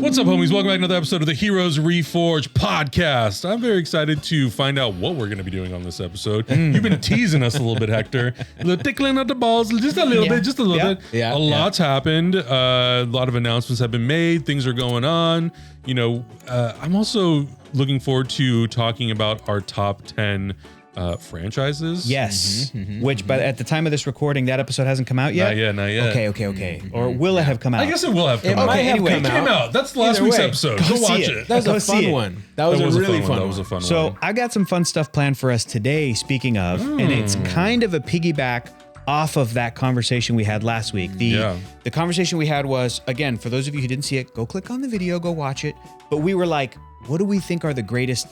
What's up, homies? Welcome back to another episode of the Heroes Reforged Podcast. I'm very excited to find out what we're going to be doing on this episode. You've been teasing us a little bit, Hector. A little tickling of the balls, just a little bit. Yeah. A lot's happened. A lot of announcements have been made. Things are going on. You know, I'm also looking forward to talking about our top 10 franchises. Yes. Which, but at the time of this recording, that episode hasn't come out yet? Not yet. Okay. Or will it have come out? I guess it will have come out. Anyway, It came out. That's last week's episode. Go watch it. That was a fun one. That was a really fun one. That was a fun one. So I got some fun stuff planned for us today, speaking of, and it's kind of a piggyback off of that conversation we had last week. The conversation we had was, again, for those of you who didn't see it, go click on the video, go watch it. But we were like, what do we think are the greatest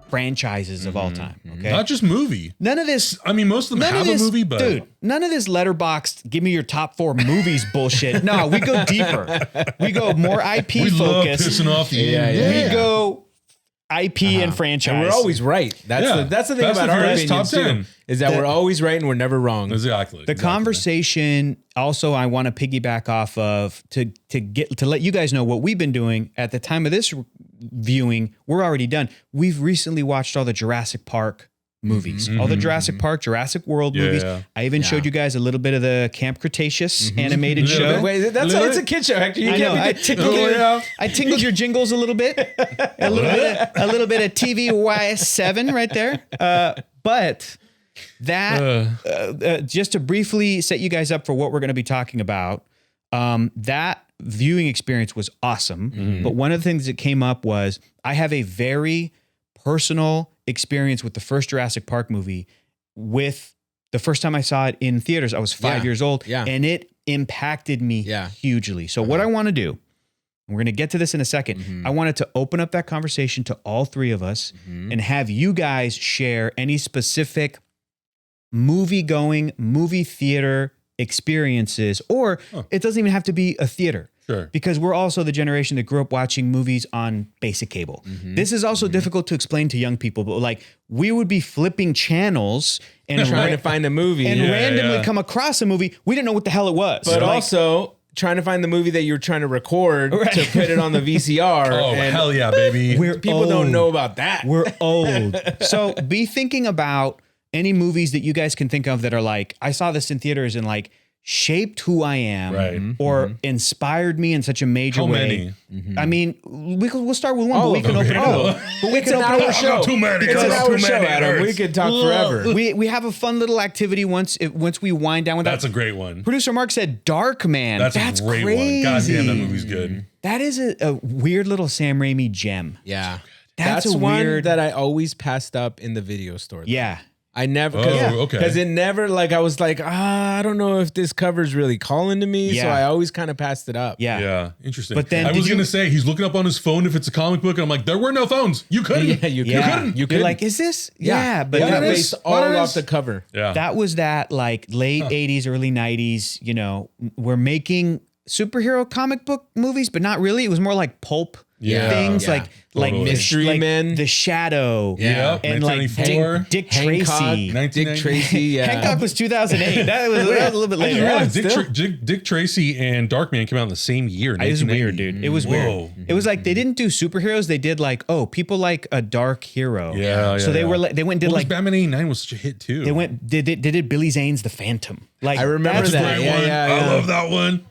franchises of all time? Okay, not just movie. None of this. I mean, most of them have a movie, but dude, none of this letterboxed, give me your top 4 movies bullshit. No, we go deeper. We go more IP we focused. love pissing off the We go IP and franchise. And we're always right. That's the thing about our opinions too, is that we're always right and we're never wrong. Exactly. The conversation also I want to piggyback off of to let you guys know what we've been doing at the time of this viewing. We're already done. We've recently watched all the Jurassic Park movies, all the Jurassic Park, Jurassic World movies. I even showed you guys a little bit of the Camp Cretaceous animated show. Wait, it's a kid show, Hector. You can't I tingled your jingles a little bit, a little bit of TVY7 right there. But that just to briefly set you guys up for what we're going to be talking about. That viewing experience was awesome. But one of the things that came up was I have a very personal experience with the first Jurassic Park movie. With the first time I saw it in theaters, I was 5 years old, and it impacted me hugely. So what I want to do, we're going to get to this in a second. I wanted to open up that conversation to all three of us and have you guys share any specific movie-going, movie theater experiences, or it doesn't even have to be a theater. Sure. Because we're also the generation that grew up watching movies on basic cable. This is also difficult to explain to young people, but like we would be flipping channels and trying to find a movie and randomly come across a movie. We didn't know what the hell it was. But also trying to find the movie that you're trying to record to put it on the VCR. Oh, and hell yeah, baby. People don't know about that. We're old. So be thinking about any movies that you guys can think of that are like, I saw this in theaters and like shaped who I am or inspired me in such a major way. I mean, we'll start with one, but we can open it up. But we can open it up. Show. Too many. It's an hour show, Adam. We could talk forever. We have a fun little activity once we wind down with that. That's a great one. Producer Mark said Dark Man. That's a great crazy. one. God damn, that movie's good. That is a weird little Sam Raimi gem. Yeah. That's a one weird that I always passed up in the video store. Yeah. I never, okay. Because it never, like, I was like, I don't know if this cover's really calling to me. So I always kind of passed it up. Yeah. Interesting. But then I was going to say, he's looking up on his phone if it's a comic book. And I'm like, there were no phones. You couldn't. You couldn't. You're like, is this? Yeah. But that was based all off the cover. Yeah. That was that like late 80s, early 90s, you know, we're making superhero comic book movies, but not really. It was more like pulp things like Mystery Men, The Shadow, and like Dick Tracy. Dick Tracy, Hancock was 2008. That was a little bit later. Dick Tracy and Darkman came out in the same year. It was weird, dude. It was weird. It was like they didn't do superheroes. They did like, people like a dark hero. So they went and did like Batman '89 was such a hit too. They did Billy Zane's The Phantom. Like I remember that. I love that one.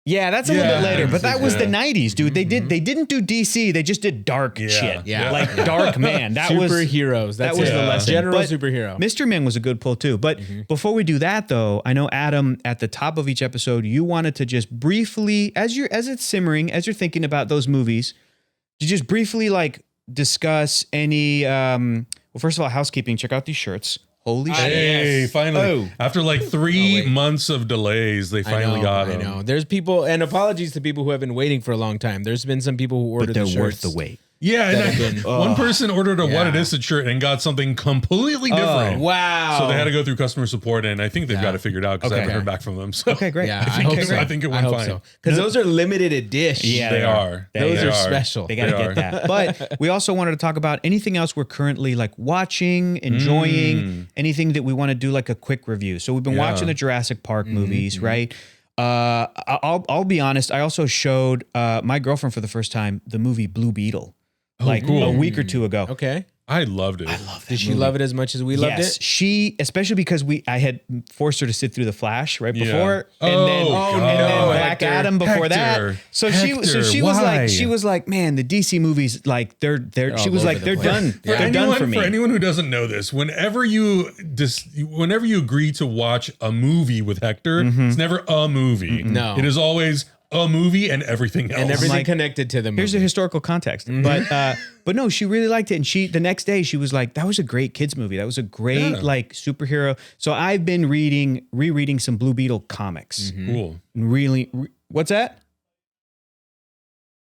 Yeah, that's a little bit later, but that was the 90s, dude. They didn't do DC, they just did dark shit. Yeah. Like Dark Man. That was superheroes. That was the lesson. General but superhero. Mystery Men was a good pull too. But before we do that though, I know Adam, at the top of each episode, you wanted to just briefly, as it's simmering, as you're thinking about those movies, to just briefly like discuss any well, first of all, housekeeping, check out these shirts. Holy shit. Hey, finally. After like 3 months of delays, they finally got them. I know. There's people, and apologies to people who have been waiting for a long time. There's been some people who ordered the shirts. They're worth the wait. Yeah, and one person ordered a What It Is shirt and got something completely different. Wow. So they had to go through customer support, and I think they've got it figured out because I haven't heard back from them. So. Okay, great. Yeah, I think it went fine. Because those are limited edition. Yeah, they are. Those are special. They got to get that. But we also wanted to talk about anything else we're currently like watching, enjoying, anything that we want to do like a quick review. So we've been watching the Jurassic Park movies, right? I'll be honest. I also showed my girlfriend for the first time the movie Blue Beetle, cool. a week or two ago. Okay. I loved it. Did she love it as much as we loved it? She, especially because I had forced her to sit through The Flash right before, and Oh, then God. Black Adam before Hector. that. So she Why? was like, man, the DC movies, like they're she was like, they're done. Yeah. They're done for me. For anyone who doesn't know this, whenever you agree to watch a movie with Hector, it's never a movie. No. It is always a movie and everything else. And everything like, connected to the movie. Here's the historical context, but no, she really liked it, and the next day she was like, "That was a great kids movie. That was a great like superhero." So I've been rereading some Blue Beetle comics. Cool. Really, what's that?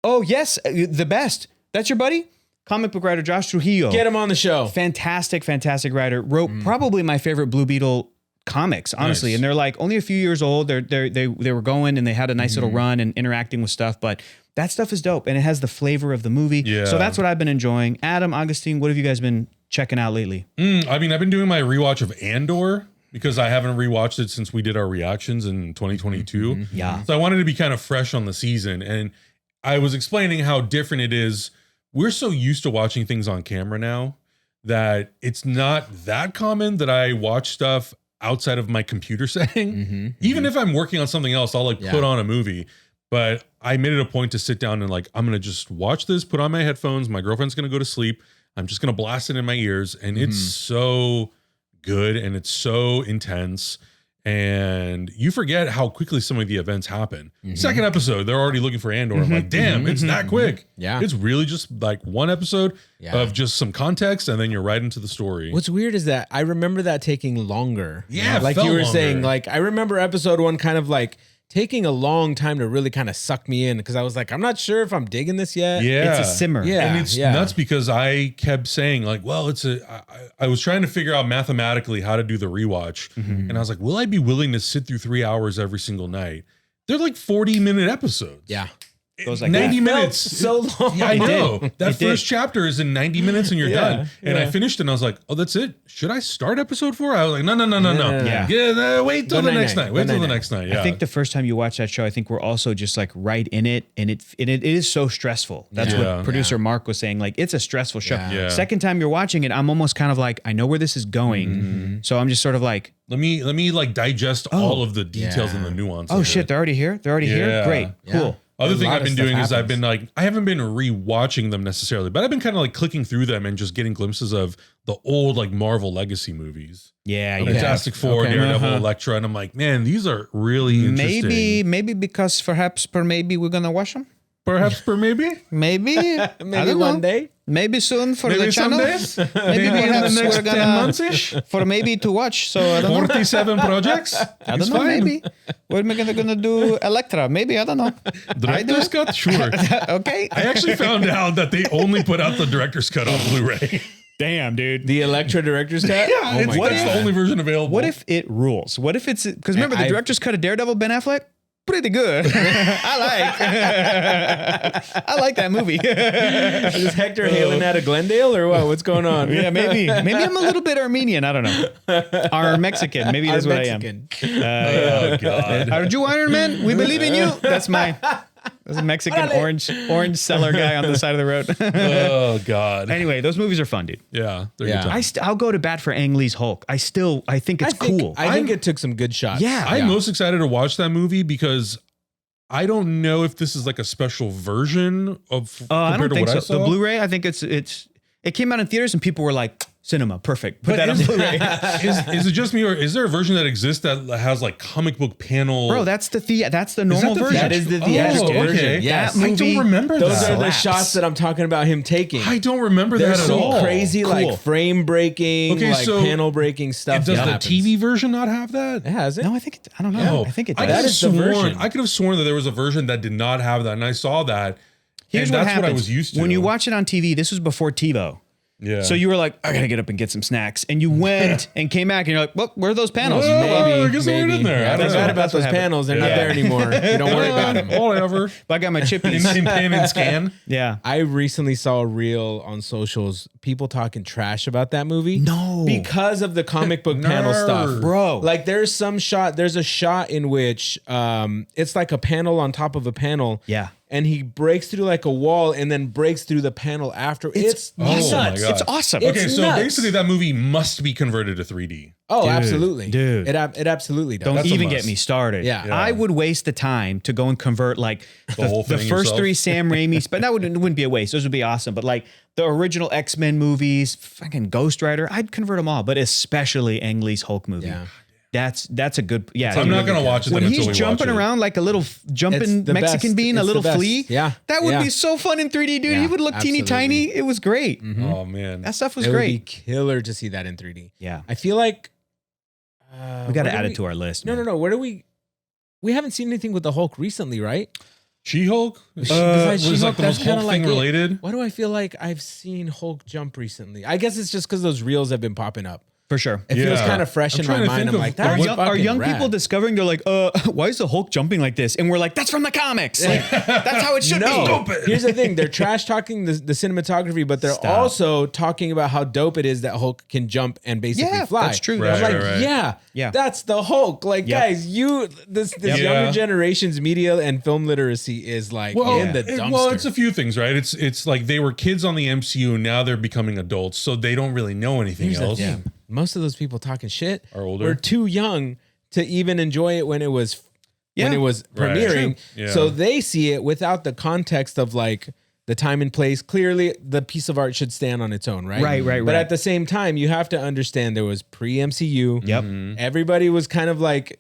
Oh yes, the best. That's your buddy, comic book writer Josh Trujillo. Get him on the show. Fantastic writer. Wrote probably my favorite Blue Beetle comics, honestly. Nice. And they're like only a few years old. They were going and they had a nice little run and interacting with stuff, but that stuff is dope and it has the flavor of the movie. Yeah. So that's what I've been enjoying. Adam, Augustine, what have you guys been checking out lately? I mean, I've been doing my rewatch of Andor because I haven't rewatched it since we did our reactions in 2022. Yeah. So I wanted to be kind of fresh on the season. And I was explaining how different it is. We're so used to watching things on camera now that it's not that common that I watch stuff outside of my computer setting. Even if I'm working on something else, I'll put on a movie. But I made it a point to sit down and I'm going to just watch this, put on my headphones. My girlfriend's going to go to sleep. I'm just going to blast it in my ears. And it's so good and it's so intense. And you forget how quickly some of the events happen. Second episode, they're already looking for Andor. I'm like, damn, it's that quick. Yeah. It's really just like one episode of just some context and then you're right into the story. What's weird is that I remember that taking longer. Yeah, it like felt you were longer. saying, like I remember episode 1 kind of like taking a long time to really kind of suck me in because I was like, I'm not sure if I'm digging this yet. Yeah. It's a simmer. Yeah. And it's nuts because I kept saying well, I was trying to figure out mathematically how to do the rewatch. And I was like, will I be willing to sit through 3 hours every single night? They're like 40-minute episodes. Yeah. Goes like 90 that. minutes. So long. Yeah, I know. It That did. first chapter is in 90 minutes and you're done. And I finished and I was like, oh, that's it? Should I start episode 4? I was like, no. Yeah. Wait till Go the night next night. night. Wait Go till the night next night. Yeah. I think the first time you watch that show, I think we're also just like right in it, and it is so stressful. That's Yeah. what producer Mark was saying. Like it's a stressful show. Yeah. Second time you're watching it, I'm almost kind of like, I know where this is going, so I'm just sort of like, let me like digest all of the details and the nuance. oh of shit, it. they're already here. They're already here. Yeah. Great, Yeah. cool. Other A thing lot I've of been stuff doing is I've happens. been I haven't been rewatching them necessarily, but I've been kind of like clicking through them and just getting glimpses of the old like Marvel Legacy movies. Yeah, Fantastic Four, Okay. Daredevil, Elektra, and I'm like, man, these are really interesting. Maybe because perhaps maybe we're gonna watch them. Perhaps per maybe. Maybe I Maybe don't one know. day. Maybe soon for Maybe the some channel. days. Maybe in the perhaps next we're 10 gonna months-ish. for maybe to watch. So I don't know. 47 projects. I don't know. Maybe we're gonna do Elektra. Maybe I don't know. Director's cut? Sure. Okay. I actually found out that they only put out the director's cut on Blu-ray. Damn, dude. The Electra director's cut? Yeah, Oh my that's God. the only version available. What if it rules? What if it's because remember the I- director's cut of Daredevil, Ben Affleck, pretty good. I like that movie. Is Hector hailing out of Glendale or what? What's going on? Yeah, maybe I'm a little bit Armenian. I don't know, or Mexican. Maybe that's Our what Mexican. I am. Oh God. Are you Iron Man? We believe in you. That's a Mexican orange seller guy on the side of the road. Oh God. Anyway, those movies are fun, dude. Yeah, they're Yeah. good times. I'll go to bat for Ang Lee's Hulk. I think it's cool. I think it took some good shots. Yeah. I'm most excited to watch that movie because I don't know if this is like a special version of I compared don't to think what so. I saw. The Blu-ray, I think it came out in theaters and people were like, cinema, perfect. Put that on Blu-ray. is it just me, or is there a version that exists that has like comic book panel? Bro, that's the normal the version. That is the theatrical okay. version. Yes. That I movie- don't remember Those that. are the Slaps. shots that I'm talking about him taking. I don't remember There's that at some all. crazy Cool. like frame breaking, Okay, like so panel breaking stuff. Does that the happens. TV version not have that? It has it? No, I don't know. Oh, I think it I does. could have is the sworn. version. I could have sworn that there was a version that did not have that, and I saw that. Here's and what that's happens. what I was used to. When you watch it on TV, this was before TiVo. Yeah. So you were like, I gotta get up and get some snacks, and you went and came back, and you're like, well, where are those panels? Well, I guess they weren't in there. I don't know about those panels. They're not there anymore. You don't worry about them. Whatever. But I got my chippies. In pan and scan. Yeah. I recently saw a reel on socials, people talking trash about that movie. No. Because of the comic book panel stuff. Bro. Like there's a shot in which it's like a panel on top of a panel. Yeah. And he breaks through like a wall and then breaks through the panel after. It's nuts. my God. It's awesome. Okay, so nuts. basically that movie must be converted to 3D. Oh, Dude, absolutely. dude. It absolutely does. Don't That's a even must. get me started. Yeah. I would waste the time to go and convert like whole the thing first yourself? 3 Sam Raimi's, but that wouldn't be a waste. Those would be awesome. But like the original X-Men movies, fucking Ghost Rider, I'd convert them all, but especially Ang Lee's Hulk movie. Yeah. That's a good, yeah. I'm not going to watch it when then until he's we jumping watch it. around like a little jumping It's the Mexican best. bean, a It's little the best. flea. Yeah. That would Yeah. be so fun in 3D, dude. Yeah, He would look teeny absolutely. tiny. It was great. Oh, man. That stuff was It would great. be killer to see that in 3D. Yeah. I feel like We got to add it to our list. No, man. no, no. Where do we haven't seen anything with the Hulk recently, right? She-Hulk? Besides Was She-Hulk, like the that's most kinda Hulk thing like it. related? Why do I feel like I've seen Hulk jump recently? I guess it's just because those reels have been popping up. For sure. It feels Yeah. kind of fresh I'm in trying my to mind. think I'm of- like, are that's young- Are young fucking people rad. discovering they're like, why is the Hulk jumping like this? And we're like, that's from the comics. Like, that's how it should No, be. here's the thing. They're trash talking the cinematography, but they're Stop. also talking about how dope it is that Hulk can jump and basically Yeah, fly. that's true. I'm Right, like, right. yeah, that's the Hulk. Like, Yep. guys, this Yep. younger Yeah. generation's media and film literacy is like in the dumpster. Well, it's a few things, right? It's like they were kids on the MCU, and now they're becoming adults, so they don't really know anything Here's the else. thing. Most of those people talking shit Are older. were too young to even enjoy it when it was Yeah. premiering. True. Yeah. So they see it without the context of like the time and place. Clearly, the piece of art should stand on its own, right? Right. But at the same time, you have to understand there was pre-MCU. Yep. Everybody was kind of like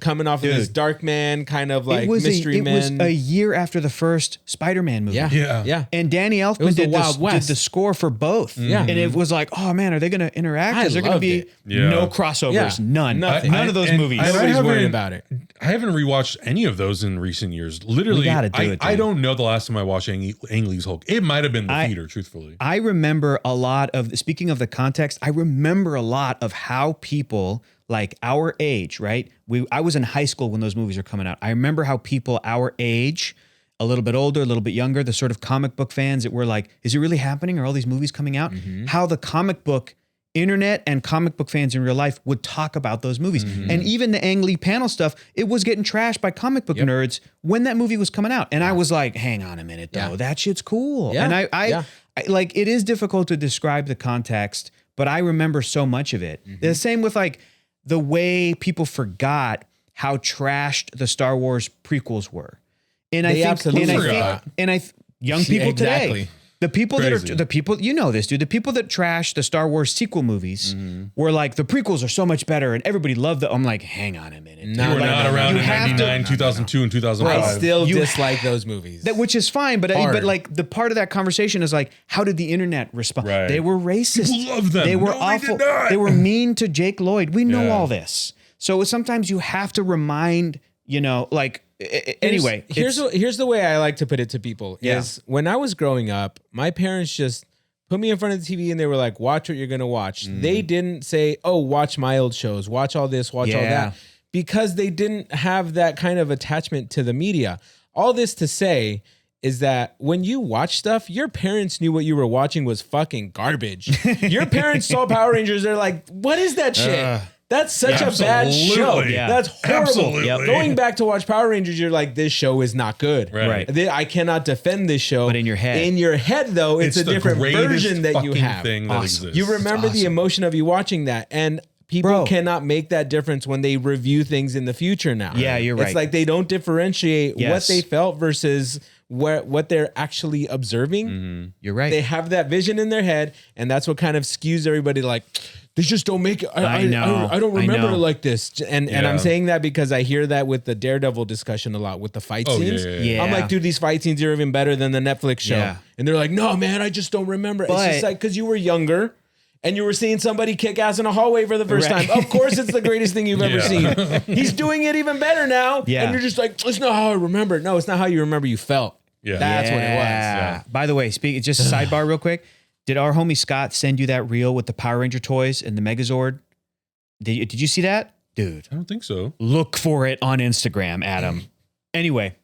coming off of this Dude. Dark Man kind of like it was mystery it man. was a year after the first Spider-Man movie. Yeah. And Danny Elfman was the did Wild West. the score for both. Yeah. And it was like, oh man, are they going to interact? I Is there going to loved be it. Yeah. no crossovers? Yeah. None. Nothing. None of those And movies. Nobody's haven't- worried about it. I haven't rewatched any of those in recent years. Literally, We gotta do I, it, dude. I don't know the last time I watched Ang Lee's Hulk. It might have been the I- theater, truthfully. I remember a lot of, speaking of the context, I remember a lot of how people like our age, right? I was in high school when those movies were coming out. I remember how people our age, a little bit older, a little bit younger, the sort of comic book fans that were like, is it really happening? Are all these movies coming out? How the comic book internet and comic book fans in real life would talk about those movies. And even the Ang Lee panel stuff, it was getting trashed by comic book nerds when that movie was coming out. And I was like, hang on a minute though, Yeah. that shit's cool. Yeah. And I Yeah. like, it is difficult to describe the context, but I remember so much of it. The same with like the way people forgot how trashed the Star Wars prequels were. And They absolutely forgot. Young people today, Exactly. the people that Crazy. are the people, you know this, dude, the people that trash the Star Wars sequel movies were like, the prequels are so much better and everybody loved them. I'm like, hang on a minute. dude. No, You were no, not no, around no, in you have to- 99, 2002, and 2005. I still You dislike those movies. Which is fine, but Hard. like the part of that conversation is like, how did the internet respond? Right. They were racist. People love them. They were No, they awful. did not. They were mean to Jake Lloyd. We know Yeah. all this. So sometimes you have to remind, like, anyway. here's the way I like to put it to people Yeah. is when I was growing up, my parents just put me in front of the TV and they were like, watch what you're going to watch. They didn't say, oh, watch my old shows, watch all this, watch all Yeah. that, because they didn't have that kind of attachment to the media. All this to say is that when you watch stuff, your parents knew what you were watching was fucking garbage. Your parents saw Power Rangers. They're like, what is that shit? That's such a bad show. Absolutely. Yeah. That's horrible. Absolutely. Yep. Going back to watch Power Rangers, you're like, this show is not good. Right. I cannot defend this show. But in your head. Though, it's a the different greatest version that you fucking have. thing that Awesome. exists. You remember the emotion of you watching that, and people Bro. cannot make that difference when they review things in the future now. Yeah, you're right. It's like they don't differentiate what Yes. they felt versus what they're actually observing. You're right. They have that vision in their head, and that's what kind of skews everybody. Like, they just don't make it. I know. I don't remember I know. it like this. And Yeah. I'm saying that because I hear that with the Daredevil discussion a lot with the fight Oh, yeah, scenes. yeah, yeah. I'm like, dude, these fight scenes are even better than the Netflix show. Yeah. And they're like, no, man, I just don't remember. It's But- just like because you were younger. And you were seeing somebody kick ass in a hallway for the first Right. time. Of course, it's the greatest thing you've ever Yeah. seen. He's doing it even better now. Yeah. And you're just like, it's not how I remember. No, it's not how you remember you felt. Yeah. That's what it was. Yeah. By the way, just a sidebar real quick. Did our homie Scott send you that reel with the Power Ranger toys and the Megazord? Did you see that? Dude. I don't think so. Look for it on Instagram, Adam. Anyway,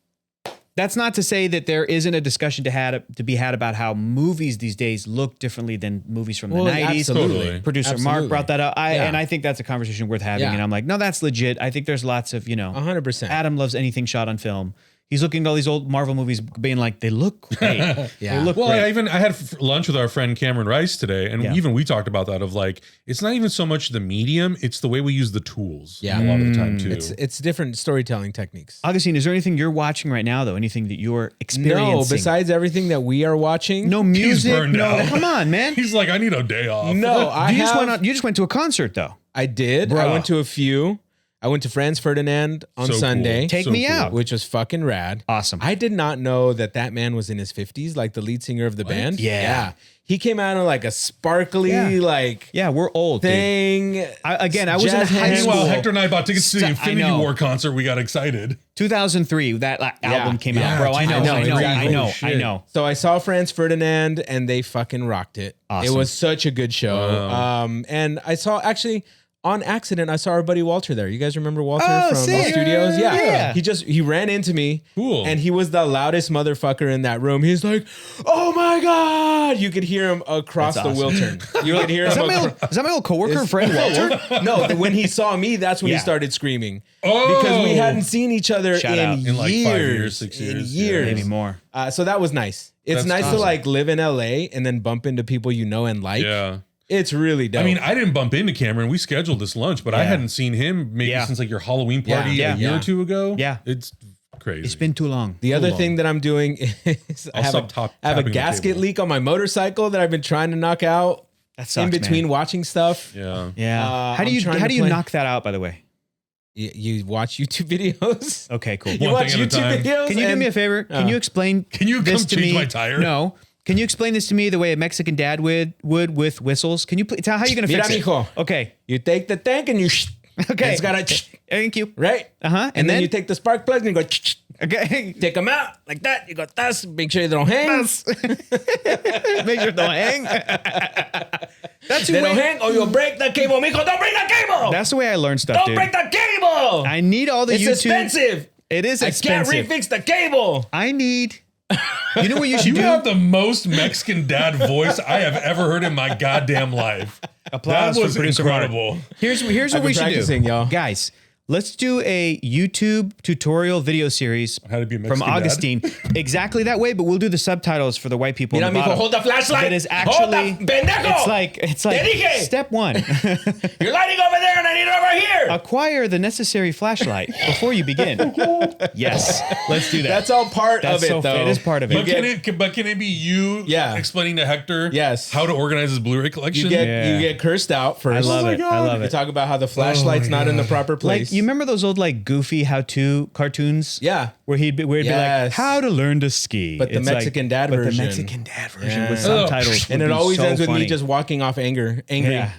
that's not to say that there isn't a discussion to be had about how movies these days look differently than movies from the 90s. Absolutely. Producer Mark brought that up. And I think that's a conversation worth having. Yeah. And I'm like, no, that's legit. I think there's lots of, 100%. Adam loves anything shot on film. He's looking at all these old Marvel movies being like, they look great. Yeah. They look Well, great. I had lunch with our friend Cameron Rice today, and even we talked about that of like, it's not even so much the medium, it's the way we use the tools. Yeah. A lot of the time too. It's different storytelling techniques. Augustine, is there anything you're watching right now, though? Anything that you're experiencing? No, besides everything that we are watching. No music? burned No, out. come on, man. He's like, I need a day off. No, You just went to a concert, though. I did. Bruh. I went to a few. I went to Franz Ferdinand on So cool. Sunday. Take me out. Which was fucking rad. Awesome. I did not know that man was in his 50s, like the lead singer of the band. Yeah. He came out in like a sparkly, Yeah, we're old, dude. thing. I was in Jazz high hands. school. Meanwhile, Hector and I bought tickets to the I Infinity know. War concert. We got excited. 2003, that album came out, Yeah, bro. I know. exactly. I know. So I saw Franz Ferdinand and they fucking rocked it. Awesome. It was such a good show. Wow. And I saw actually on accident, I saw our buddy Walter there. You guys remember Walter Oh, from sick. Studios? Yeah. He ran into me. Cool. And he was the loudest motherfucker in that room. He's like, "Oh my God." You could hear him across That's the Wiltern. You could hear Is him. that my old coworker, friend Walter? No, when he saw me, that's when Yeah. he started screaming. Oh. Because we hadn't seen each other Shout out. in In like 5 years. years, 6 In years. years. Maybe more. So that was nice. It's That's nice to awesome. like live in LA and then bump into people you know and like. Yeah. It's really dope. I mean, I didn't bump into Cameron. We scheduled this lunch, but I Yeah. hadn't seen him maybe Yeah. since like your Halloween party Yeah. a year Yeah. or two ago. Yeah. It's crazy. It's been too long. the other long. thing that I'm doing is I I'll have stop I have a tapping the gasket table. leak on my motorcycle that I've been trying to knock out That sucks, in between man. watching stuff. Yeah. Yeah. How do I'm you trying to do you play- knock that out, by the way? You watch YouTube videos. Okay, cool. You One watch thing at a YouTube time. videos. Can you do and- me a favor? Can you explain? Can you this come to change me? my tire? No. Can you explain this to me the way a Mexican dad would with whistles? Can you tell how are you gonna Mira, fix it? mijo. Okay. You take the tank and you Okay. It's gotta Thank you. right. Uh-huh. And then you take the spark plugs and you go Okay. take them out like that. You go tas. Make sure they don't hang. Make sure don't hang. That's They the don't way. hang or you'll break the cable. Mijo, don't break the cable. That's the way I learn stuff, Don't dude. break the cable. I need all the It's YouTube. expensive. It is I can't expensive. refix the cable. I need. You know what you should You do? have the most Mexican dad voice I have ever heard in my goddamn life. Applause That for was producer Mark. incredible. Here's what I've we been should practicing, do, y'all. guys. Let's do a YouTube tutorial video series How to be a from Mexican dad? Augustine, exactly that way, but we'll do the subtitles for the white people. Mira, on the mijo, bottom. hold the flashlight. That is Hold the- actually pendejo. it's like Te dije. step one. You're lighting over there and I need it over here. Acquire the necessary flashlight before you begin. Yes, let's do that. That's all part That's of it, so though. it is part of it. But can it be you explaining to Hector Yes. how to organize his Blu-ray collection? You get Yeah. you get cursed out first. I love it. I love You it. talk about how the flashlight's not in the proper place. Like you remember those old like goofy how-to cartoons? Yeah. Where he'd be like, Yes. how to learn to ski. But the It's like- Mexican dad but version. the Mexican dad version Yeah. with subtitles. And would it be always so ends with funny. me just walking off angry. Yeah.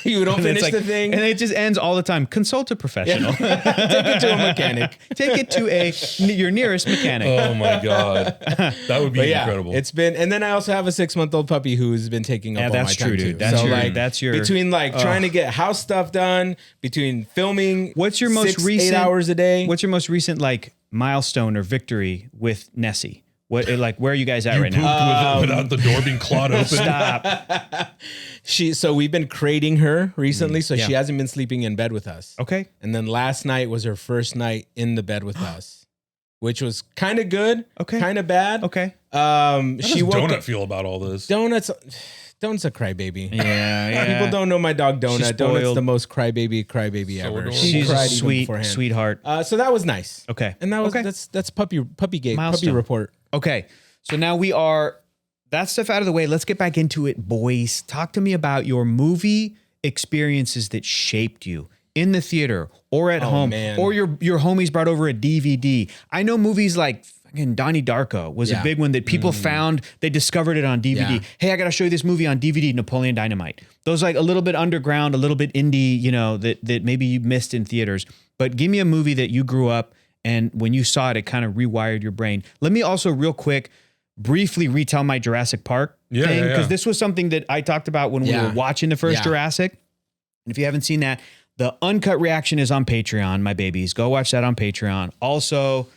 You don't And it's finish like- the thing. And it just ends all the time. Consult a professional. Take it to a mechanic. Take it to your nearest mechanic. Oh my god, that would be But yeah, incredible. it's been, and then I also have a 6-month-old puppy who's been taking up Yeah, all that's my time true, dude. too. That's so your- like, that's your- between like trying to get house stuff done, between filming. What's your most 6-8 recent hours a day? What's your most recent like milestone or victory with Nessie? What like where are you guys at you right pooped now? without the door being clawed open. Stop. So we've been crating her recently, so yeah. she hasn't been sleeping in bed with us. Okay. And then last night was her first night in the bed with us, which was kind of good, Okay. kind of bad. Okay. How She does woke Donut up. feel about all this? Donut's a crybaby. Yeah. People don't know my dog She's Donut. Donut's spoiled. the most crybaby So ever. adorable. She She's a cried even sweet beforehand. sweetheart. So that was nice. Okay. And that was Okay. that's puppy gate, puppy Milestone. report. Okay. So now we are that stuff out of the way. Let's get back into it, boys. Talk to me about your movie experiences that shaped you in the theater or at home, man. or your homies brought over a DVD. I know movies like fucking Donnie Darko was a Yeah. big one that people found. They discovered it on DVD. Yeah. Hey, I got to show you this movie on DVD, Napoleon Dynamite. Those like a little bit underground, a little bit indie, you know, that maybe you missed in theaters. But give me a movie that you grew up and when you saw it, it kind of rewired your brain. Let me also real quick briefly retell my Jurassic Park thing, because this was something that I talked about when we were watching the first Jurassic. And if you haven't seen that, the uncut reaction is on Patreon, my babies. Go watch that on Patreon. Also,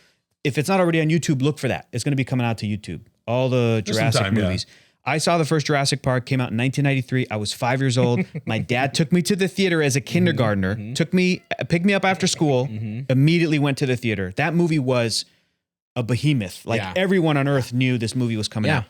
if it's not already on YouTube, look for that. It's going to be coming out to YouTube. All the Jurassic movies. I saw the first Jurassic Park, came out in 1993. I was 5 years old. My dad took me to the theater as a kindergartner, picked me up after school, immediately went to the theater. That movie was a behemoth. Like everyone on earth knew this movie was coming out.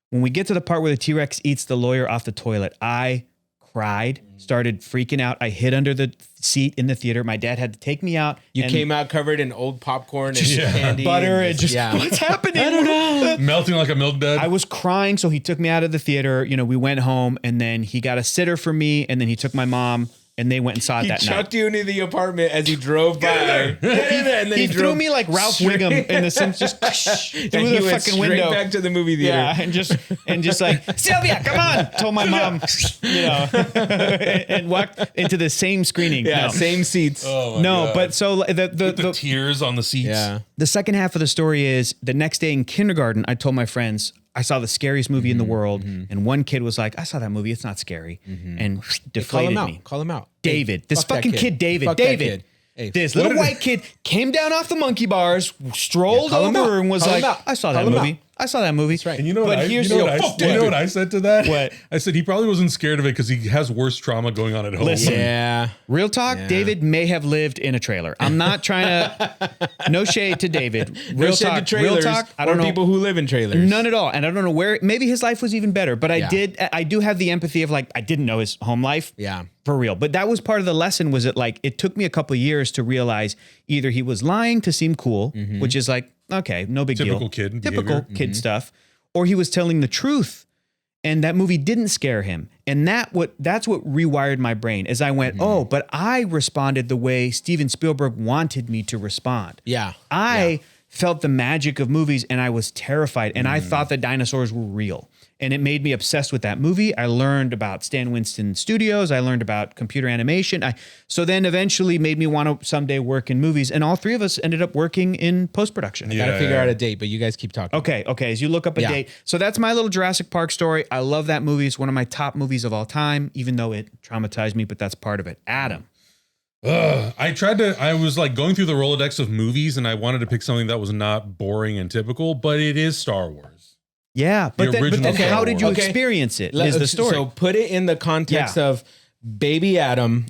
When we get to the part where the T-Rex eats the lawyer off the toilet, I cried, started freaking out. I hid under the seat in the theater. My dad had to take me out. You came out covered in old popcorn and candy. Butter and just what's happening? I don't know. Melting like a milk dud. I was crying, so he took me out of the theater. You know, we went home, and then he got a sitter for me, and then he took my mom, and they went and saw it that night. He chucked you into the apartment as he drove by. And then he threw me like Ralph Wiggum in the sense, just through the fucking window. Back to the movie theater. Yeah, and just like, Sylvia, come on. Told my mom, you know, and walked into the same screening. Yeah, no. same seats. Oh my God. But so the tears on the seats. Yeah. The second half of the story is the next day in kindergarten, I told my friends, I saw the scariest movie in the world. And one kid was like, I saw that movie. It's not scary. And deflated me. Call him out. David. This fuck that fucking kid, David. Fuck that David. kid. Hey, this little white kid came down off the monkey bars, strolled over and was like, I saw that movie. I saw that movie. That's right. And you know what I said to that? What? I said he probably wasn't scared of it because he has worse trauma going on at home. Listen. Yeah. Real talk, David may have lived in a trailer. I'm not trying to, no shade to David. Real talk, I don't know people who live in trailers. None at all. And I don't know where, maybe his life was even better, but I do have the empathy of like, I didn't know his home life. Yeah. For real. But that was part of the lesson, was it like, it took me a couple of years to realize either he was lying to seem cool, which is like, okay, no big deal. Typical kid stuff. Or he was telling the truth, and that movie didn't scare him. And that's what rewired my brain as I went, oh, but I responded the way Steven Spielberg wanted me to respond. Yeah. I felt the magic of movies, and I was terrified, and I thought that dinosaurs were real. And it made me obsessed with that movie. I learned about Stan Winston Studios. I learned about computer animation. So then eventually made me want to someday work in movies. And all three of us ended up working in post-production. I got to figure out a date, but you guys keep talking. Okay. As you look up a date. So that's my little Jurassic Park story. I love that movie. It's one of my top movies of all time, even though it traumatized me, but that's part of it. Adam. I was like going through the Rolodex of movies, and I wanted to pick something that was not boring and typical, but it is Star Wars. Yeah, but then how did you Okay. experience it? Is the story. So put it in the context of baby Adam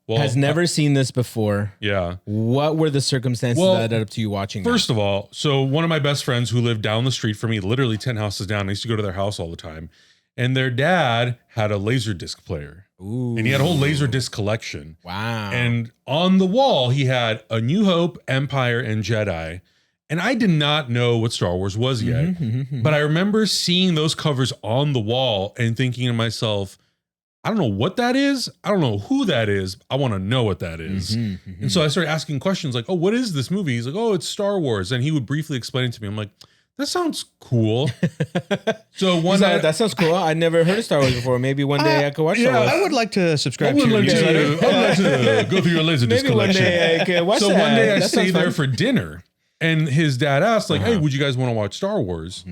has never seen this before. Yeah. What were the circumstances that led up to you watching First of all, so one of my best friends who lived down the street from me, literally 10 houses down, I used to go to their house all the time, and their dad had a Laserdisc player. Ooh. And he had a whole Laserdisc collection. Wow. And on the wall, he had A New Hope, Empire, and Jedi. And I did not know what Star Wars was yet, but I remember seeing those covers on the wall and thinking to myself, I don't know what that is. I don't know who that is. I want to know what that is. And so I started asking questions like, oh, what is this movie? He's like, oh, it's Star Wars. And he would briefly explain it to me. I'm like, that sounds cool. So one night, that sounds cool. I never heard of Star Wars before. Maybe one day I could watch Star Wars. I would like to subscribe to your I would newsletter. like to go through your Laserdisc collection. One day I could watch So that. one day I That stay sounds there fun. for dinner. And his dad asked, like, hey, would you guys want to watch Star Wars?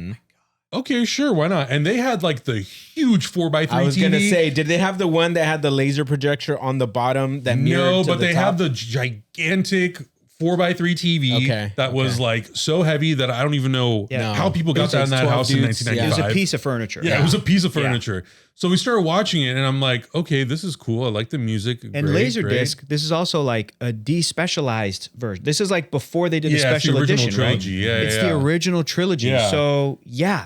Okay, sure, why not? And they had like the huge 4x3 I was TV. going to say, did they have the one that had the laser projector on the bottom that mirrored No, to but the they top? had the gigantic 4x3 TV that was like so heavy that I don't even know how people got that in that house in 1995. It was a piece of furniture. Yeah, it was a piece of furniture. So we started watching it, and I'm like, okay, this is cool. I like the music. And Laserdisc, this is also like a despecialized version. This is like before they did the special edition, trilogy. Right? It's the original trilogy. Yeah. So,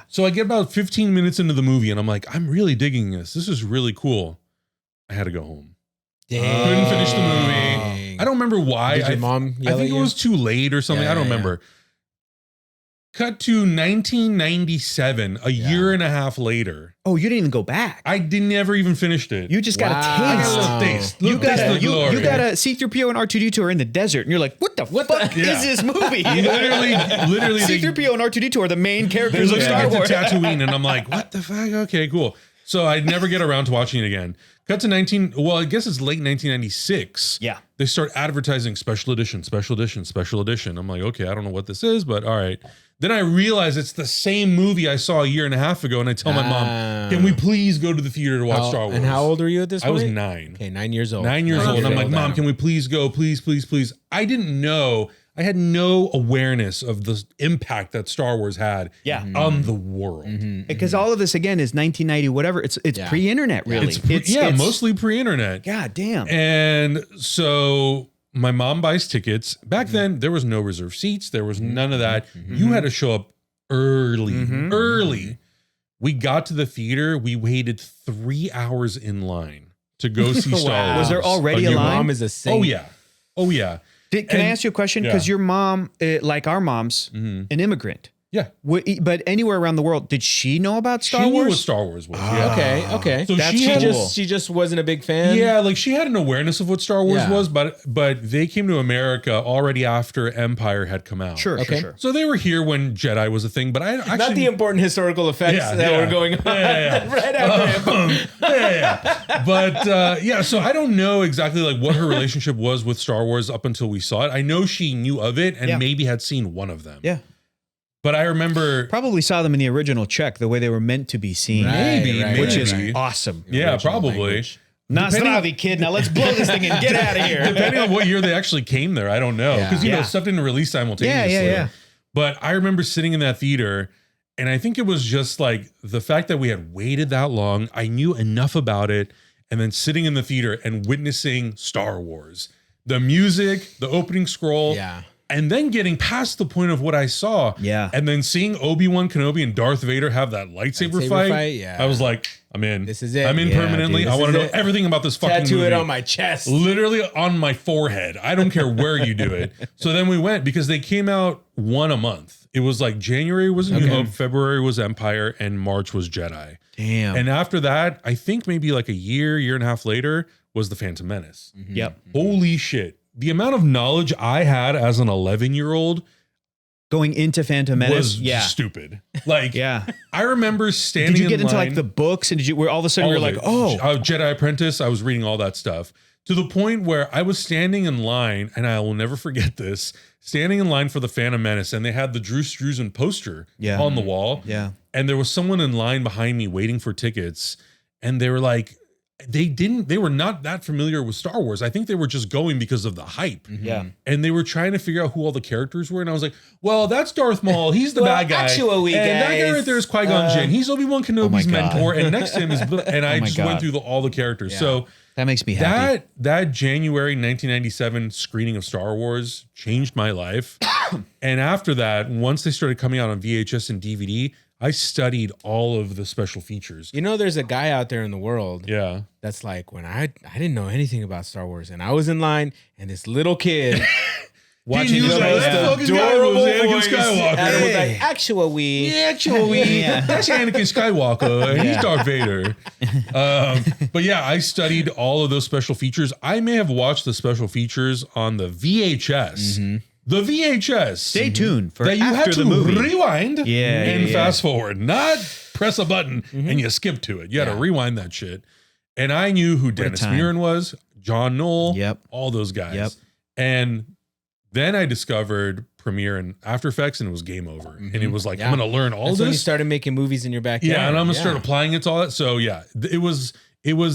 So I get about 15 minutes into the movie, and I'm like, I'm really digging this. This is really cool. I had to go home. Dang. Couldn't finish the movie. I don't remember why. Did your mom yell I think at it you? was too late or something. I don't remember. Cut to 1997, a year and a half later. Oh, you didn't even go back. I never even finished it. You just got a I taste. got a little taste. You Little taste of glory. got a C-3PO and R2-D2 are in the desert, and you're like, what the fuck is this movie? literally, C-3PO and R2-D2 are the main characters of Star Wars. Tatooine, and I'm like, what the fuck? Okay, cool. So I never get around to watching it again. Cut to I guess it's late 1996. Yeah. They start advertising special edition. I'm like, okay, I don't know what this is, but all right. Then I realize it's the same movie I saw a year and a half ago, and I tell my mom, "Can we please go to the theater to watch Star Wars?" And how old were you at this point? I was 9. Okay, 9 years old. 9 years old. And I'm like, "Mom, can we please go? Please, please, please." I didn't know. I had no awareness of the impact that Star Wars had on the world. Because all of this, again, is 1990, whatever. It's pre-internet, really. It's mostly pre-internet. God damn. And so my mom buys tickets. Back then, there was no reserved seats. There was none of that. You had to show up early. We got to the theater. We waited 3 hours in line to go see Star Wars. Was there already a line? Your mom is a saint. Oh, yeah. Can I ask you a question? Because your mom, like our mom's, an immigrant. Yeah. But anywhere around the world, did she know about Star Wars? She knew what Star Wars was. Okay. So she just wasn't a big fan. Yeah, like she had an awareness of what Star Wars was, but they came to America already after Empire had come out. Sure. So they were here when Jedi was a thing, but I actually not the important historical effects that were going on right after. But so I don't know exactly like what her relationship was with Star Wars up until we saw it. I know she knew of it and maybe had seen one of them. Yeah. But I remember probably saw them in the original Czech the way they were meant to be seen, which is awesome. Yeah, probably. Nastravi, kid. Now let's blow this thing and get out of here. Depending on what year they actually came there, I don't know because you know stuff didn't release simultaneously. Yeah. But I remember sitting in that theater, and I think it was just like the fact that we had waited that long. I knew enough about it, and then sitting in the theater and witnessing Star Wars, the music, the opening scroll. Yeah. And then getting past the point of what I saw, and then seeing Obi-Wan Kenobi and Darth Vader have that lightsaber fight, I was like, I'm in. This is it. I'm in permanently. I want to know everything about this fucking movie. Tattoo it on my chest. Literally on my forehead. I don't care where you do it. So then we went because they came out one a month. It was like January was New Hope, February was Empire, and March was Jedi. Damn. And after that, I think maybe like a year and a half later was The Phantom Menace. Yep. Holy shit. The amount of knowledge I had as an 11-year-old going into Phantom Menace was stupid. Like, I remember standing. Did you get in into line, like the books, and where all of a sudden you're like, Jedi Apprentice? I was reading all that stuff to the point where I was standing in line, and I will never forget this. Standing in line for the Phantom Menace, and they had the Drew Struzan poster on the wall. Yeah, and there was someone in line behind me waiting for tickets, and they were like. They were not that familiar with Star Wars. I think they were just going because of the hype. Yeah. And they were trying to figure out who all the characters were. And I was like, well, that's Darth Maul. He's the bad guy. Actually, and that guy right there is Qui-Gon Jinn. He's Obi-Wan Kenobi's mentor. And next to him is, and I just went through all the characters. So that makes me happy. That January 1997 screening of Star Wars changed my life. And after that, once they started coming out on VHS and DVD, I studied all of the special features. You know, there's a guy out there in the world. Yeah. That's like when I didn't know anything about Star Wars, and I was in line, and this little kid watching the most adorable voice, Skywalker. And it was like, actually, that's Anakin Skywalker, and he's Darth Vader. But yeah, I studied all of those special features. I may have watched the special features on the VHS. The VHS. Stay tuned for that you after had to the movie. Rewind and fast forward, not press a button and you skip to it. You had to rewind that shit. And I knew who Dennis Muren was, John Knoll, all those guys. And then I discovered Premiere and After Effects, and it was game over. And it was like, I'm going to learn all That's this. When you started making movies in your backyard. Yeah, and I'm going to start applying it to all that. So yeah, it was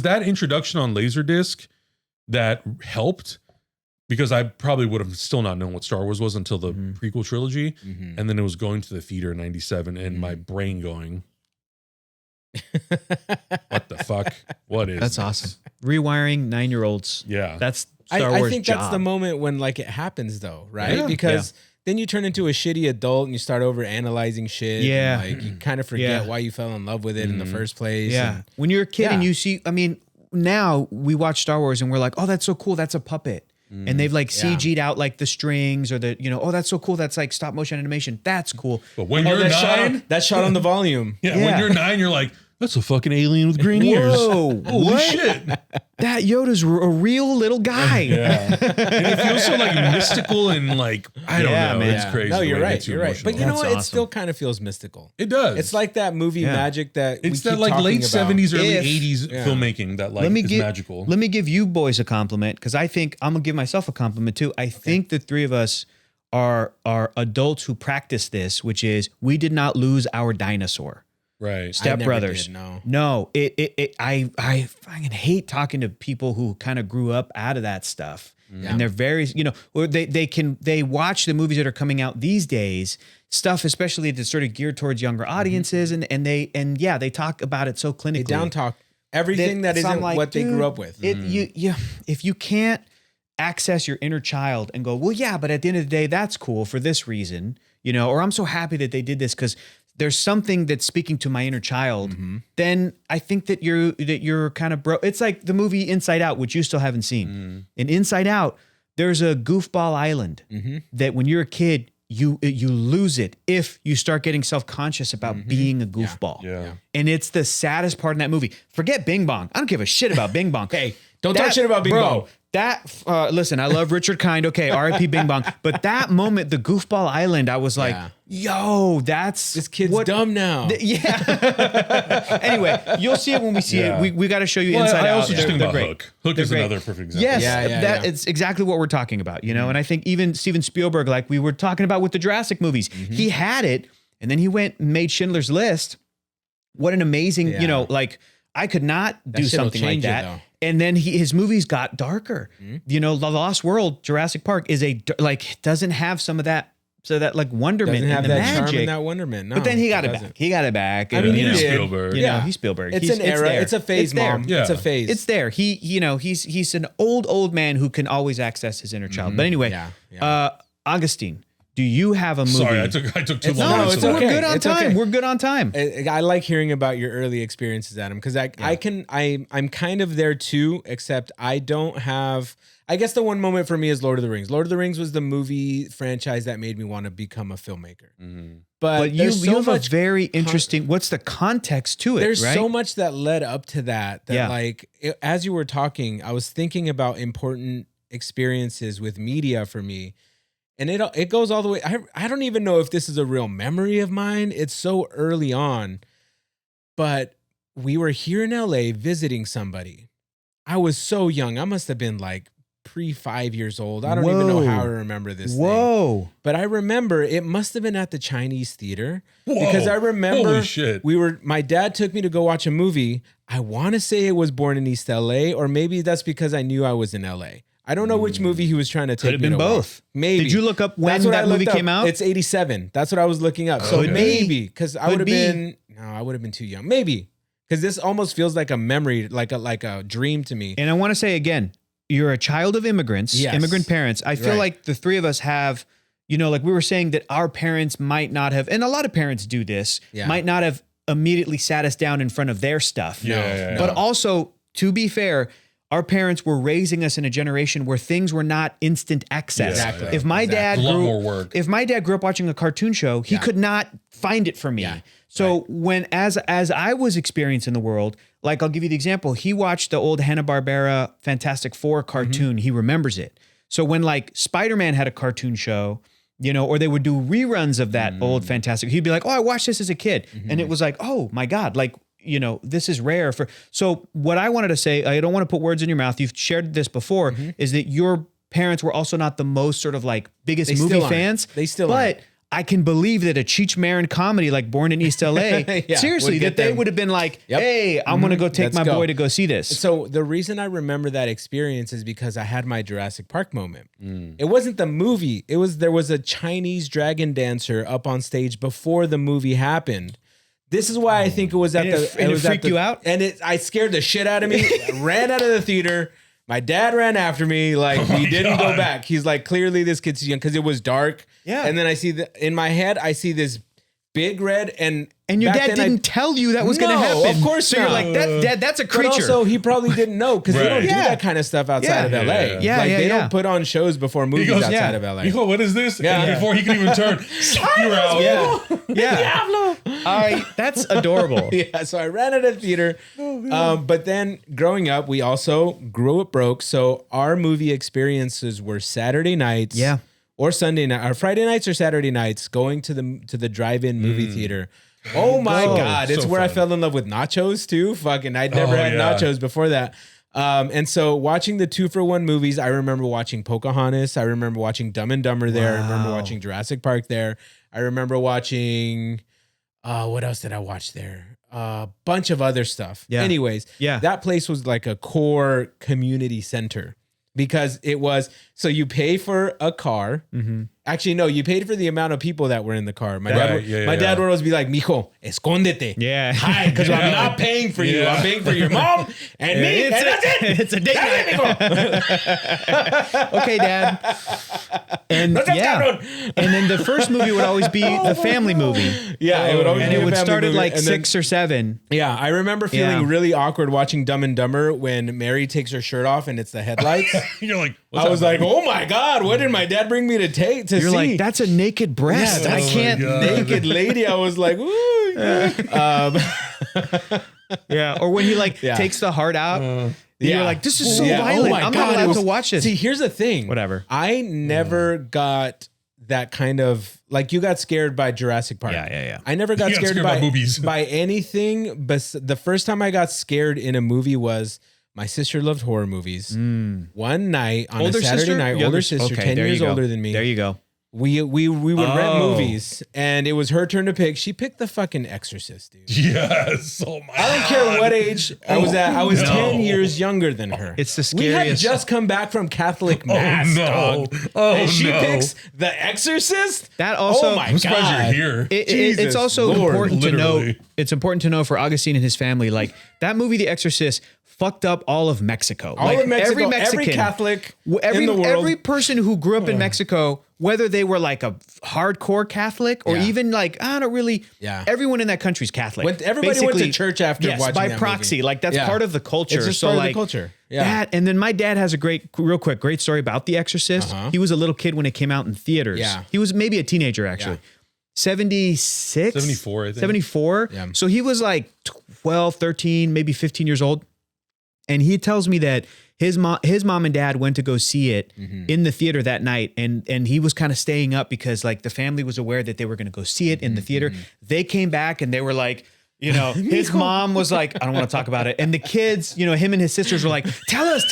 that introduction on Laserdisc that helped. Because I probably would have still not known what Star Wars was until the prequel trilogy. And then it was going to the theater in 97 and my brain going, what the fuck? What is That's this? awesome. Rewiring 9-year-olds. Yeah. That's Star Wars I think job. that's the moment when like it happens though, right? Because then you turn into a shitty adult and you start over analyzing shit. Yeah. And, like you kind of forget why you fell in love with it in the first place. Yeah. And, when you're a kid and you see, I mean, now we watch Star Wars and we're like, oh, that's so cool. That's a puppet. And they've like CG'd out like the strings or the, oh, that's so cool. That's like stop motion animation. That's cool. But when you're 9, that shot on the volume. When you're 9, you're like, that's a fucking alien with green ears. Whoa, holy shit. That Yoda's a real little guy. And it feels so like mystical and like, I don't know. Man. It's crazy. No, you're right. You're right. But you know That's what? awesome. It still kind of feels mystical. It does. It's like that movie magic that it's we that keep like talking late about. 70s, early 80s filmmaking that like is magical. Let me give you boys a compliment because I think I'm going to give myself a compliment too. I think the three of us are adults who practice this, which is we did not lose our dinosaur. Right. Step never Brothers. did, no. No, I fucking hate talking to people who kind of grew up out of that stuff. Yeah. And they're very, or they watch the movies that are coming out these days, stuff especially that's sort of geared towards younger audiences, and they talk about it so clinically. They down talk everything that isn't like, what they grew up with. If you can't access your inner child and go, well, yeah, but at the end of the day, that's cool for this reason, or I'm so happy that they did this because there's something that's speaking to my inner child, then I think that you're kind of broke. It's like the movie Inside Out, which you still haven't seen. In Inside Out, there's a goofball island that when you're a kid, you lose it if you start getting self-conscious about being a goofball. Yeah. And it's the saddest part in that movie. Forget Bing Bong. I don't give a shit about Bing Bong. Hey, don't talk shit about Bing Bong. Listen, I love Richard Kind. Okay, R.I.P. Bing Bong. But that moment, the goofball island, I was like, yo, this kid's dumb now. Anyway, you'll see it when we see it. We got to show you Inside Out. I also just think about great. Hook. Hook is another perfect example. Yes, it's exactly what we're talking about, And I think even Steven Spielberg, like we were talking about with the Jurassic movies, he had it, and then he went and made Schindler's List. What an amazing, I could not do something like that. And then his movies got darker. The Lost World, Jurassic Park is doesn't have some of that. So that like wonderment doesn't have and the that magic. charm and that wonderment. No, but then he got it back. He got it back. I mean, he did. Spielberg. He's Spielberg. It's an era. There. It's a phase, Mom. Yeah. It's a phase. It's there. He's an old man who can always access his inner child. But anyway, Augustine, do you have a movie? Sorry, I took too long. No, it's okay. We're good on time. Okay. We're good on time. I like hearing about your early experiences, Adam, because I'm kind of there too, except I don't have. I guess the one moment for me is Lord of the Rings. Lord of the Rings was the movie franchise that made me want to become a filmmaker. But you have a very interesting. What's the context to it? There's right? so much that led up to that. As you were talking, I was thinking about important experiences with media for me. And it goes all the way. I don't even know if this is a real memory of mine. It's so early on. But we were here in LA visiting somebody. I was so young. I must have been like pre-5 years old. I don't even know how I remember this thing. But I remember it must have been at the Chinese theater. Because I remember Holy shit. my dad took me to go watch a movie. I want to say it was Born in East LA, or maybe that's because I knew I was in LA. I don't know which movie he was trying to take me to. Could have been both. Maybe. Did you look up when that movie came out? It's 87. That's what I was looking up. So maybe, because I would have been, I would have been too young. Maybe. Because this almost feels like a memory, like a dream to me. And I want to say again, you're a child of immigrants, immigrant parents. I feel like the three of us have, like we were saying that our parents might not have, and a lot of parents do this, might not have immediately sat us down in front of their stuff. But also, to be fair, our parents were raising us in a generation where things were not instant access. Exactly. If my dad grew up watching a cartoon show, he could not find it for me. So as I was experiencing the world, like I'll give you the example, he watched the old Hanna-Barbera Fantastic Four cartoon. He remembers it. So when like Spider-Man had a cartoon show, or they would do reruns of that old Fantastic, he'd be like, oh, I watched this as a kid. And it was like, oh my God, like, this is rare so what I wanted to say, I don't want to put words in your mouth. You've shared this before, is that your parents were also not the most sort of like biggest movie fans. They still but I can believe that a Cheech Marin comedy like Born in East LA, seriously, that they would have been like, hey, I'm going to go take my boy to go see this. So the reason I remember that experience is because I had my Jurassic Park moment. It wasn't the movie. There was a Chinese dragon dancer up on stage before the movie happened. This is why I think it was at it freaked you out? And I scared the shit out of me. I ran out of the theater. My dad ran after me. Like, we didn't go back. He's like, clearly this kid's young, because it was dark. Yeah. And then I see in my head, I see this big red, and your dad didn't tell you that was going to happen. Of course so not. You're like, Dad, that's a creature. But also, he probably didn't know, because they don't do that kind of stuff outside of LA. They don't put on shows before movies outside of LA. You go, what is this? And before he can even turn, you're out. That's adorable. So I ran out of theater. But then growing up, we also grew up broke. So our movie experiences were Saturday nights. Yeah. Or Sunday night, or Friday nights or Saturday nights, going to the drive-in movie theater. Oh my God. It's where I fell in love with nachos too. Fucking, I'd never had nachos before that. And so watching the 2-for-1 movies, I remember watching Pocahontas. I remember watching Dumb and Dumber there. I remember watching Jurassic Park there. I remember watching, what else did I watch there? A bunch of other stuff. Yeah. Anyways, that place was like a core community center because it was, so you pay for a car. Mm-hmm. Actually, no, you paid for the amount of people that were in the car. My dad would always be like, mijo, escóndete. Yeah. Hi, because I'm not paying for you. I'm paying for your mom and me. And that's it. It's a date night. Okay, Dad. And No seas cabrón. and then the first movie would always be the family movie. Yeah, it would always And be it a would family start at movie. like And then- 6 or 7. Yeah, I remember feeling Yeah. really awkward watching Dumb and Dumber when Mary takes her shirt off and it's the headlights. You're like, I was like, oh my God, what did my dad bring me to take to You're see? like, that's a naked breast. Yeah, I that's- can't. God. naked lady. I was like, ooh. Yeah. Or when he like Yeah. takes the heart out. You're like, this is so Yeah. violent. Oh my I'm God, not it allowed was- to watch this. See, here's the thing. Whatever. I never got that kind of, like, you got scared by Jurassic Park. Yeah. I never got You got scared scared by by movies. by anything. But the first time I got scared in a movie was my sister loved horror movies. One night on Older a Saturday sister? night, Younger- older sister, okay, 10 there years you go. older than me. There you go. We would rent Oh. movies, and it was her turn to pick. She picked the fucking Exorcist, dude. yes. Oh my I don't care what age I was at. I was no. 10 years younger than her. It's the We had scariest. just come back from Catholic Mass, no. dog. Oh, and she no. picks The Exorcist? That also- Oh my I'm surprised God. you're here. It's Jesus also Lord. important to know. Literally. It's important to know for Augustine and his family, like that movie, The Exorcist, fucked up all of Mexico. All like of Mexico, every Mexican, every Catholic every in the world. every person who grew up in Mexico, whether they were like a hardcore Catholic or Yeah. even like I don't really. Yeah. Everyone in that country's Catholic. Everybody went to Basically, church after yes, watching by that proxy. movie. Like that's Yeah. part of the culture. It's just so part of the like culture. Yeah. that, and then my dad has a great story about The Exorcist. He was a little kid when it came out in theaters. Yeah. He was maybe a teenager actually. 76? 74, I think. 74. Yeah. So he was like 12, 13, maybe 15 years old. And he tells me that his mom and dad went to go see it in the theater that night. And he was kind of staying up because like the family was aware that they were going to go see it in the theater. They came back and they were like, you know, his mom was like, I don't want to talk about it. And the kids, you know, him and his sisters were like, tell us.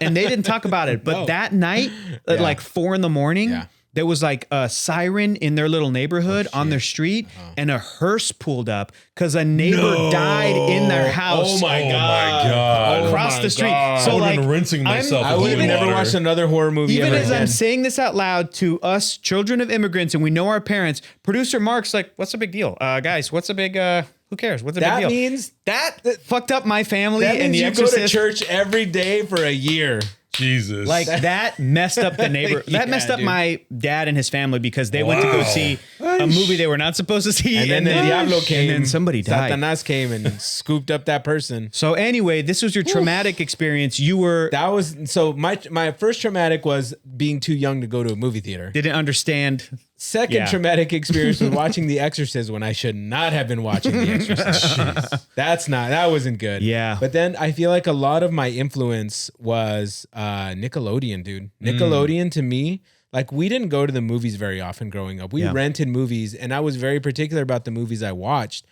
And they didn't talk about it. But No. that night at like 4 a.m, Yeah. there was like a siren in their little neighborhood on their street and a hearse pulled up because a neighbor died in their house. Oh my Oh God. my God. Across my the street. God. So I would have like, been rinsing myself. I with would have holy never water. watched another horror movie even ever as again. I'm saying this out loud to us children of immigrants and we know our parents, producer Mark's like, what's the big deal? Guys, what's the big, who cares? What's the that big deal? means that fucked up my family that and means The you go to Exorcist. church every day for a year. Jesus. Like that messed up the neighbor. Yeah, That messed up dude. my dad and his family because they went to go see a movie they were not supposed to see. And then the Diablo came. And then somebody died. Satanas came and scooped up that person. So anyway, this was your traumatic experience. You were That was so my first traumatic was being too young to go to a movie theater. didn't understand. Second Yeah. traumatic experience was watching The Exorcist when I should not have been watching The Exorcist. That wasn't good. Yeah. But then I feel like a lot of my influence was Nickelodeon, dude. Nickelodeon to me, like we didn't go to the movies very often growing up. We Yeah. rented movies and I was very particular about the movies I watched.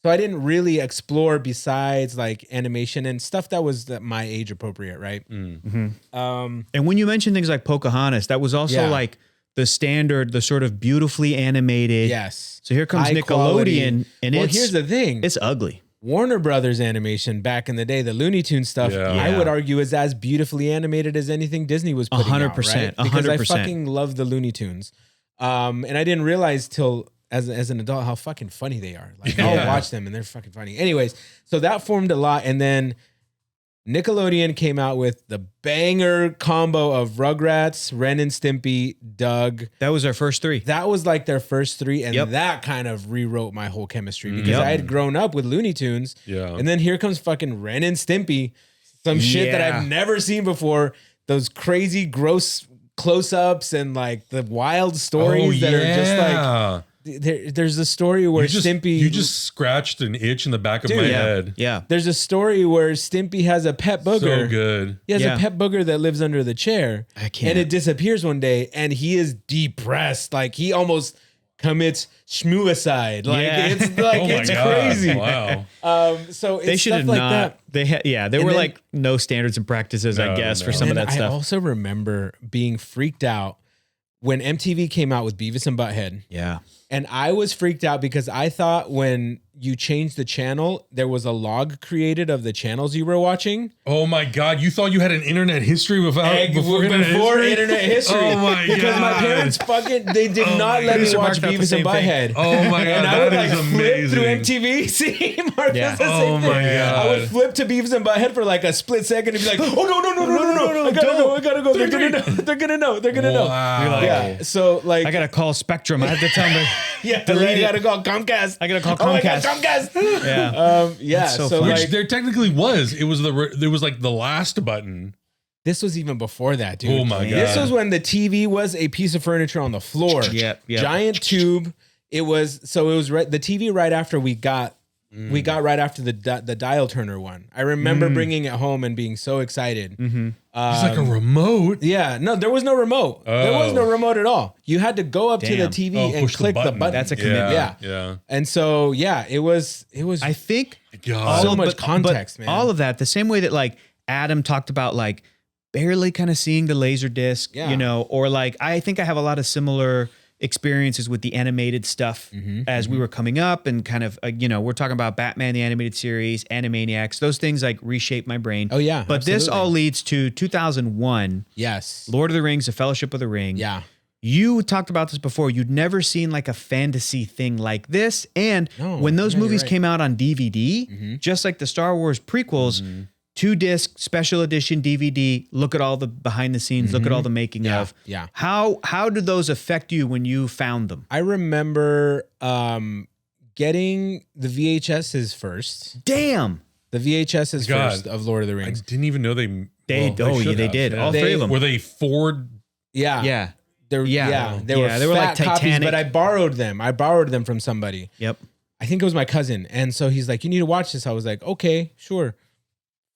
So I didn't really explore besides like animation and stuff that was my age appropriate, right? And when you mentioned things like Pocahontas, that was also Yeah. like the standard, the sort of beautifully animated. Yes. So here comes High Nickelodeon, quality. and Well, it's here's the thing. it's ugly. Warner Brothers animation back in the day, the Looney Tunes stuff, Yeah. I Yeah. would argue is as beautifully animated as anything Disney was putting 100%, out, right? Because I 100%. fucking love the Looney Tunes. And I didn't realize till as an adult how fucking funny they are. Like I'll watch them and they're fucking funny. Anyways, so that formed a lot. And then Nickelodeon came out with the banger combo of Rugrats, Ren and Stimpy, Doug. That was our first 3. That was like their first 3, and Yep. that kind of rewrote my whole chemistry because Yep. I had grown up with Looney Tunes. Yeah. And then here comes fucking Ren and Stimpy, some shit that Yeah. I've never seen before. Those crazy, gross close-ups and like the wild stories that are just like. There's a story where Stimpy. You just scratched an itch in the back of my head. Yeah. There's a story where Stimpy has a pet booger. So good. He has Yeah. a pet booger that lives under the chair. I can't. And it disappears one day and he is depressed. Like he almost commits schmuicide. Like it's like Oh my it's God. crazy. Wow. So it's They should have stuff like not. that. They had, there were then- like no standards and practices, I guess, for some of And that I stuff. also remember being freaked out when MTV came out with Beavis and Butthead. Yeah. And I was freaked out because I thought when you changed the channel, there was a log created of the channels you were watching. Oh my God! You thought you had an internet history before internet history. Oh my God! Because my parents they did not let me Producer watch Mark thought the Beavis and same thing. Butthead. Oh my God! And I would that like is flip through amazing. MTV. See, Mark Yeah. does the Oh same my thing. God. I would flip to Beavis and Butthead for like a split second and be like, oh no, I gotta go. They're gonna know. They're gonna know. Wow. You're like, Yeah. So like I got to call Spectrum. I have to tell them. yeah, delete you it. gotta call Comcast. I got to call Oh my God, Comcast. Comcast. Yeah. Yeah. That's so So funny. Which like there technically was. It was there was like the last button. this was even before that, dude. Oh my God. This was when the TV was a piece of furniture on the floor. Yep. Giant tube. It was the TV right after we got right after the dial turner one. I remember bringing it home and being so excited. It's like a remote. Yeah, no, there was no remote. There was no Oh. remote at all. You had to go up to the Damn. TV Oh, and push the click the button. button. That's a commitment. Yeah. Yeah. And so yeah, it was I think God. so much context, man. All of that, the same way that like Adam talked about like barely kind of seeing the laser disc, Yeah. you know, or like I think I have a lot of similar experiences with the animated stuff as we were coming up and kind of, we're talking about Batman, the animated series, Animaniacs, those things like reshape my brain. Oh, yeah, But this absolutely. all leads to 2001, Yes. Lord of the Rings, The Fellowship of the Ring. Yeah. You talked about this before. You'd never seen like a fantasy thing like this. And No, when those yeah, you're movies right. came out on DVD, just like the Star Wars prequels, 2-disc special edition DVD, look at all the behind the scenes, look at all the making of. yeah. How did those affect you when you found them? I remember getting the VHSs first. Damn. The VHSs God. first of Lord of the I Rings. didn't even know they. They should have, did. yeah. All three of them. Were they Ford? Yeah. Yeah. They Yeah. were Yeah, they were like fat copies, Titanic. but I borrowed them. I borrowed them from somebody. Yep. I think it was my cousin. And so he's like, you need to watch this. I was like, okay, sure.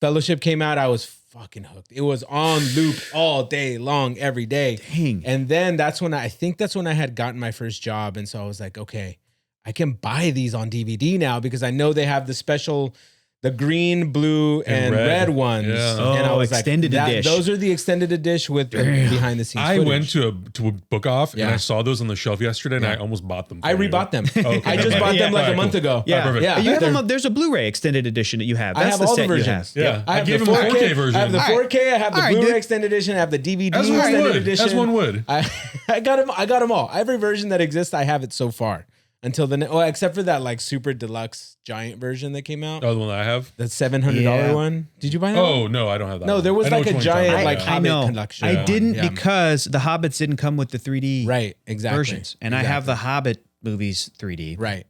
Fellowship came out. I was fucking hooked. It was on loop all day long, every day. Dang. And then that's when I think that's when I had gotten my first job. And so I was like, okay, I can buy these on DVD now because I know they have the green, blue, and red. red ones. Yeah. And I Oh, was extended like, edition. those are the extended edition with the behind the scenes I footage. went to a book off Yeah. and I saw those on the shelf yesterday and I almost bought them. I for you. rebought them. Okay. I just bought them like Alright, a month cool. ago. Yeah. perfect. Yeah. You have They're- them, there's a Blu-ray extended edition that you have. I That's have the all set the you versions. have. Yeah. I have gave the him the 4K 4K version. I have the 4K. I have the All right, Blu-ray dude. extended edition. I have the DVD As one extended would. edition. As one would. I got them all. Every version that exists, I have it so far. Until except for that like super deluxe giant version that came out. Oh, the one that I have? The $700 Yeah. one. Did you buy that? one? Oh, no, I don't have that. No, one. there was I know like which a one you're talking giant about, like yeah. Hobbit know. collection. I didn't Yeah. because the Hobbits didn't come with the 3D Right, exactly. versions. And I have the Hobbit movies 3D. Right.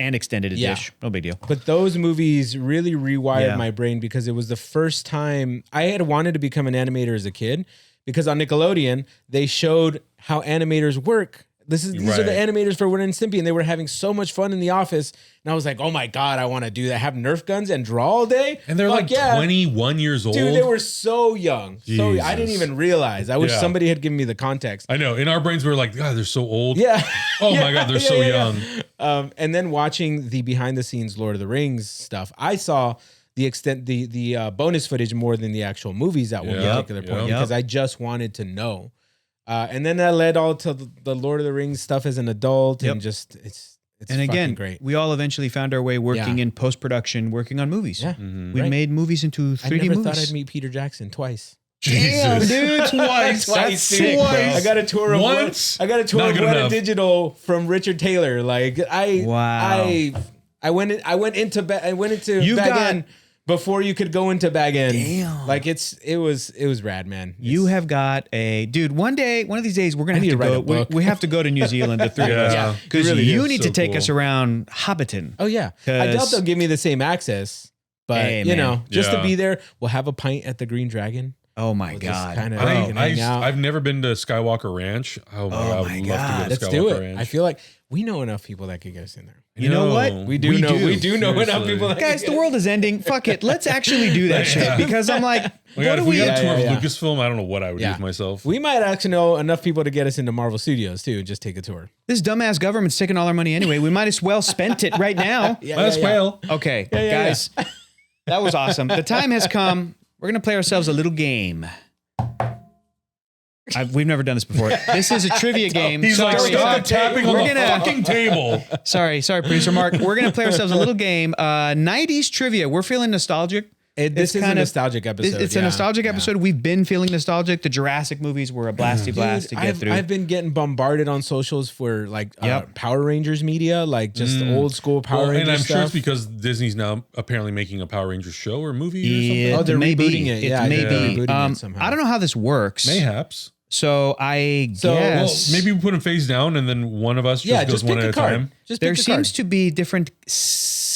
And extended Yeah. edition. No big deal. But those movies really rewired Yeah. my brain because it was the first time I had wanted to become an animator as a kid because on Nickelodeon, they showed how animators work. These are the Right. animators for Ren and Stimpy, and they were having so much fun in the office. And I was like, oh my God, I want to do that. Have Nerf guns and draw all day. And they're Fuck like yeah. 21 years old. Dude, they were so young. So I didn't Jesus. even realize. I wish Yeah. somebody had given me the context. I know. In our brains, we were like, God, they're so old. Yeah. Oh my God, they're so young. And then watching the behind the scenes Lord of the Rings stuff, I saw the bonus footage more than the actual movies at one Yep, particular point yep. because I just wanted to know. And then that led all to the Lord of the Rings stuff as an adult Yep. and just it's And again, fucking great. we all eventually found our way working Yeah. in post-production, working on movies. Yeah. We Right. made movies into 3D I never movies. thought I'd meet Peter Jackson twice. Jesus. dude, Twice. Twice, That's dude. twice. I got a tour of Once? I got a tour Not of good Weta enough. Digital from Richard Taylor. Like Wow. I went into You've Bag got- End before you could go into Bag End. Damn. Like it was rad, man. You have got a dude. One of these days, we're gonna I need have to to go. write a book. We have to go to New Zealand. The three of us, Yeah. because You really you do. need So to take cool. us around Hobbiton. Oh yeah. I doubt 'Cause- they'll give me the same access. But Hey, you man. know, just to Yeah. be there, we'll have a pint at the Green Dragon. Oh my We'll just God. kinda Bro. hang out. I've never been to Skywalker Ranch. Oh my God, I would love to go to Let's Skywalker do it. Ranch. I feel like we know enough people that could get us in there. You know what? We do know enough Seriously. people that Guys, the world is ending. Fuck it. Let's actually do that shit. Because I'm like, We got, what if do we we... got a tour Yeah. of Lucasfilm, I don't know what I would do Yeah. with myself. We might actually know enough people to get us into Marvel Studios too. Just take a tour. This dumbass government's taking all our money anyway. We might as well spent it right now. As well. Okay, yeah, guys, that was awesome. The time has come. We're going to play ourselves a little game. We've never done this before. This is a trivia game. He's like, stop tapping on the fucking table. Sorry, producer Mark. We're going to play ourselves a little game. 90s trivia. We're feeling nostalgic. This is a nostalgic episode. It's a nostalgic episode. We've been feeling nostalgic. The Jurassic movies were a blasty blast to get through. I've been getting bombarded on socials for like Yep. Power Rangers media, like just old school Power Rangers And I'm stuff. sure it's because Disney's now apparently making a Power Rangers show or movie or something. they're maybe. rebooting it. It Yeah, may they're be. rebooting it somehow. I don't know how this works. Mayhaps. So I Well, guess Maybe we put them face down and then one of us just goes just one pick at a a card. time. Just there pick a seems card. to be different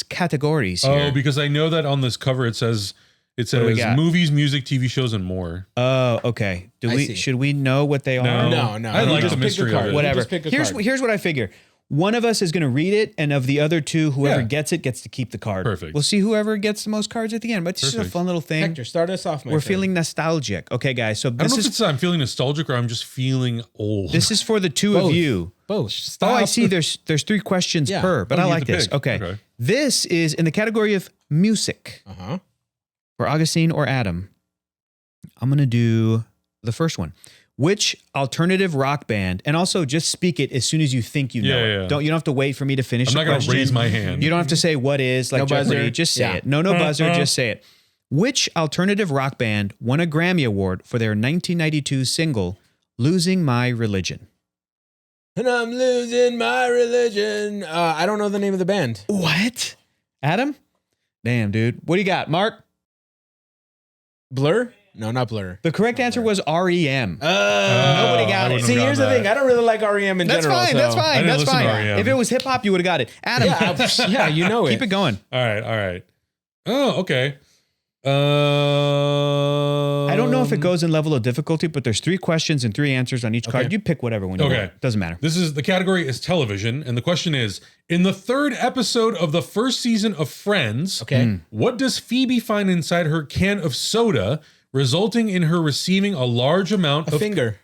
categories here. Oh, because I know that on this cover it says do we got? movies, music, TV shows, and more. Oh, okay. I see. Should we know what they are? No. I like Just the pick a mystery card. of it. Whatever. Just pick a Here's card. here's what I figure. One of us is going to read it, and of the other two, whoever Yeah. gets it gets to keep the card. Perfect. We'll see whoever gets the most cards at the end. But it's just a Perfect. fun little thing. Hector, start us off, my We're friend. feeling nostalgic. Okay, guys. So I don't know this if is it's I'm feeling nostalgic or I'm just feeling old. this is for the two Both. of you. both. Oh, I see. There's 3 questions Yeah. per, but Oh, I you like get to this. pick. Okay. Okay. This is in the category of music Uh-huh. for Augustine or Adam. I'm gonna do the first one. Which alternative rock band? And also, just speak it as soon as you think you know Yeah, it. yeah. You don't have to wait for me to finish. I'm the not going to question. raise my hand. You don't have to say what is like No buzzer. Jeopardy. Just say Yeah. it. No buzzer. Just say it. Which alternative rock band won a Grammy Award for their 1992 single "Losing My Religion"? And I'm losing my religion. I don't know the name of the band. What? Adam? Damn, dude. What do you got, Mark? Blur? No, not Blur. The correct answer was REM. Nobody I got it. wouldn't See, have here's gotten the thing. that. I don't really like REM in That's general. fine. so- That's I fine. didn't That's listen to fine. REM. If it was hip hop, you would have got it. Adam, Yeah, you know it. keep it going. All right. Oh, okay. I don't know if it goes in level of difficulty, but there's 3 questions and 3 answers on each card. Okay. You pick whatever one you Okay. want. Doesn't matter. This is the category is television, and the question is: in the 3rd episode of the 1st season of Friends, Okay. what does Phoebe find inside her can of soda, resulting in her receiving a large amount A of? finger.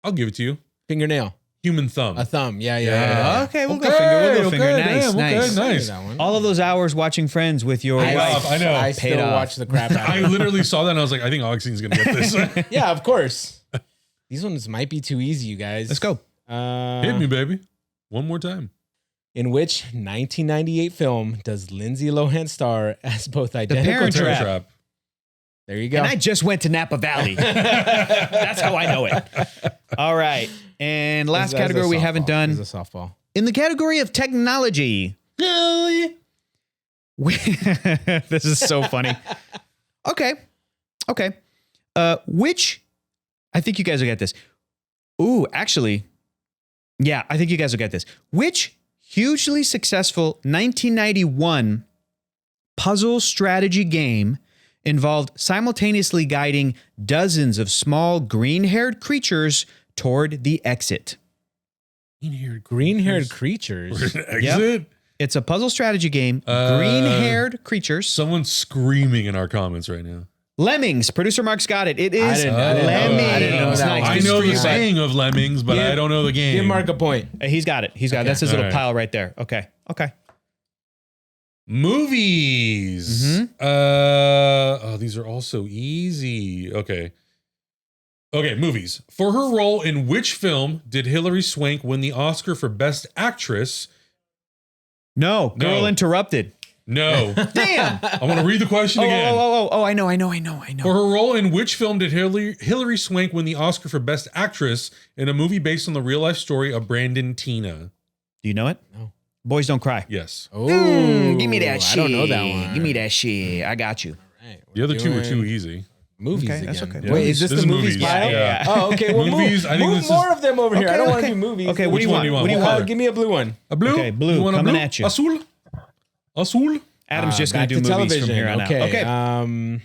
I'll give it to you. Fingernail. Human thumb. A thumb. Yeah. Okay, we'll go finger. We'll go finger. Nice, damn, nice. Okay, nice. That one. All of those hours watching Friends with your Paid wife. off. I know. I Paid still off. watch the crap out I of it. literally saw that and I was like, I think Augustine's gonna get this. Yeah, of course. These ones might be too easy, you guys. Let's go. Hit me, baby. One more time. In which 1998 film does Lindsay Lohan star as both identical Parent twins? Trap. There you go. And I just went to Napa Valley. That's how I know it. All right. And last This is category a we softball. haven't done. This is a softball. In the category of technology. This is so funny. Okay. Which, I think you guys will get this. Ooh, actually, yeah, I think you guys will get this. Which hugely successful 1991 puzzle strategy game involved simultaneously guiding dozens of small green-haired creatures toward the exit? Green-haired creatures. Exit. It's a puzzle strategy game. Green-haired creatures. Someone's screaming in our comments right now. Lemmings. Producer Mark's got it. It is Lemmings. I didn't know that one. I Good know for the you, bud. saying of lemmings, but I don't know the game. Give Mark a point. He's got it. He's got it. That's his All little right. pile right there. Okay. Movies. Oh, these are all so easy. Okay, movies. For her role in which film did Hilary Swank win the Oscar for Best Actress? No. Girl No. Interrupted. No. Damn. I want to read the question again. Oh, I know. For her role in which film did Hilary Swank win the Oscar for Best Actress in a movie based on the real-life story of Brandon Tina? Do you know it? No. Boys Don't Cry. Yes. Oh, Give me that shit. I don't know that one. Give me that shit. I got you. Right, The other two were too doing easy. Movies Okay, again. that's okay. Yeah. Wait, is this This the is movies movies. pile? Yeah. Oh, okay. Well, Movies, I think move this is- more of them over here. I don't want to Okay. do movies. Okay, Which one do you want? What color? Give me a blue one. A blue? Okay, blue, You want a coming blue? at you. Azul? Adam's just going Back to do movies television. from here on okay. out. Okay.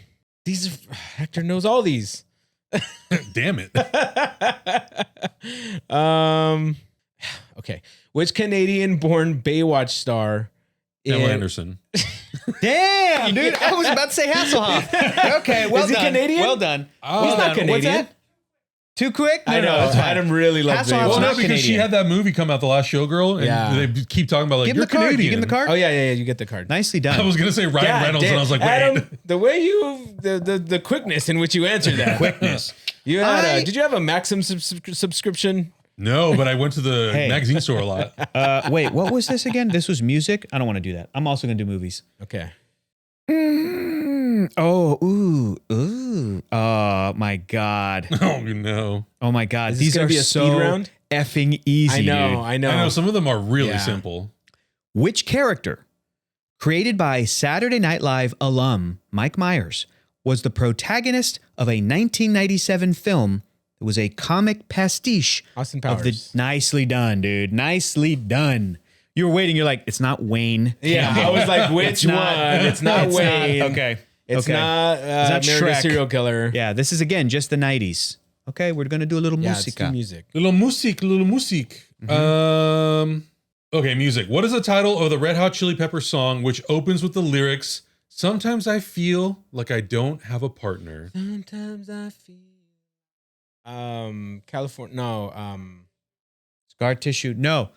Hector knows all these. Damn it. Okay. Which Canadian-born Baywatch star? Pamela Anderson. Damn, dude. I was about to say Hasselhoff. Okay, well Is he done. Canadian? Well done. He's not Canadian. What's that? Too quick? I know. that's fine. Adam really loves Hasselhoff's Baywatch. Well, not no, because she Canadian. had that movie come out, The Last Showgirl, and Yeah. they keep talking about like, Give him you're the card. Canadian. You give him the card? Oh yeah, you get the card. Nicely done. I was going to say Ryan God Reynolds, damn. and I was like, wait. Adam, the way the quickness in which you answered that. Quickness. You had did you have a Maxim subscription? No, but I went to the Hey. magazine store a lot. Wait, what was this again? This was music? I don't want to do that. I'm also going to do movies. Okay. Oh, ooh. Oh, my God. Oh, no. Oh, my God. Is this These gonna are be a so speed round? effing easy, I know. dude. I know some of them are really Yeah. simple. Which character, created by Saturday Night Live alum Mike Myers, was the protagonist of a 1997 film that was a comic pastiche Austin of the... Powers. Nicely done, dude. Nicely done. You were waiting. You're like, it's not Wayne. Yeah, I was like, which It's not- one? It's not it's Wayne. not- okay. It's okay. not not American Shrek. Serial Killer. Yeah, this is, again, just the 90s. Okay, we're going to do a little Yeah, it's musica. the music. Little music. Okay, music. What is the title of the Red Hot Chili Peppers song which opens with the lyrics, "Sometimes I feel like I don't have a partner"? Sometimes I feel. California. No. Scar tissue. No.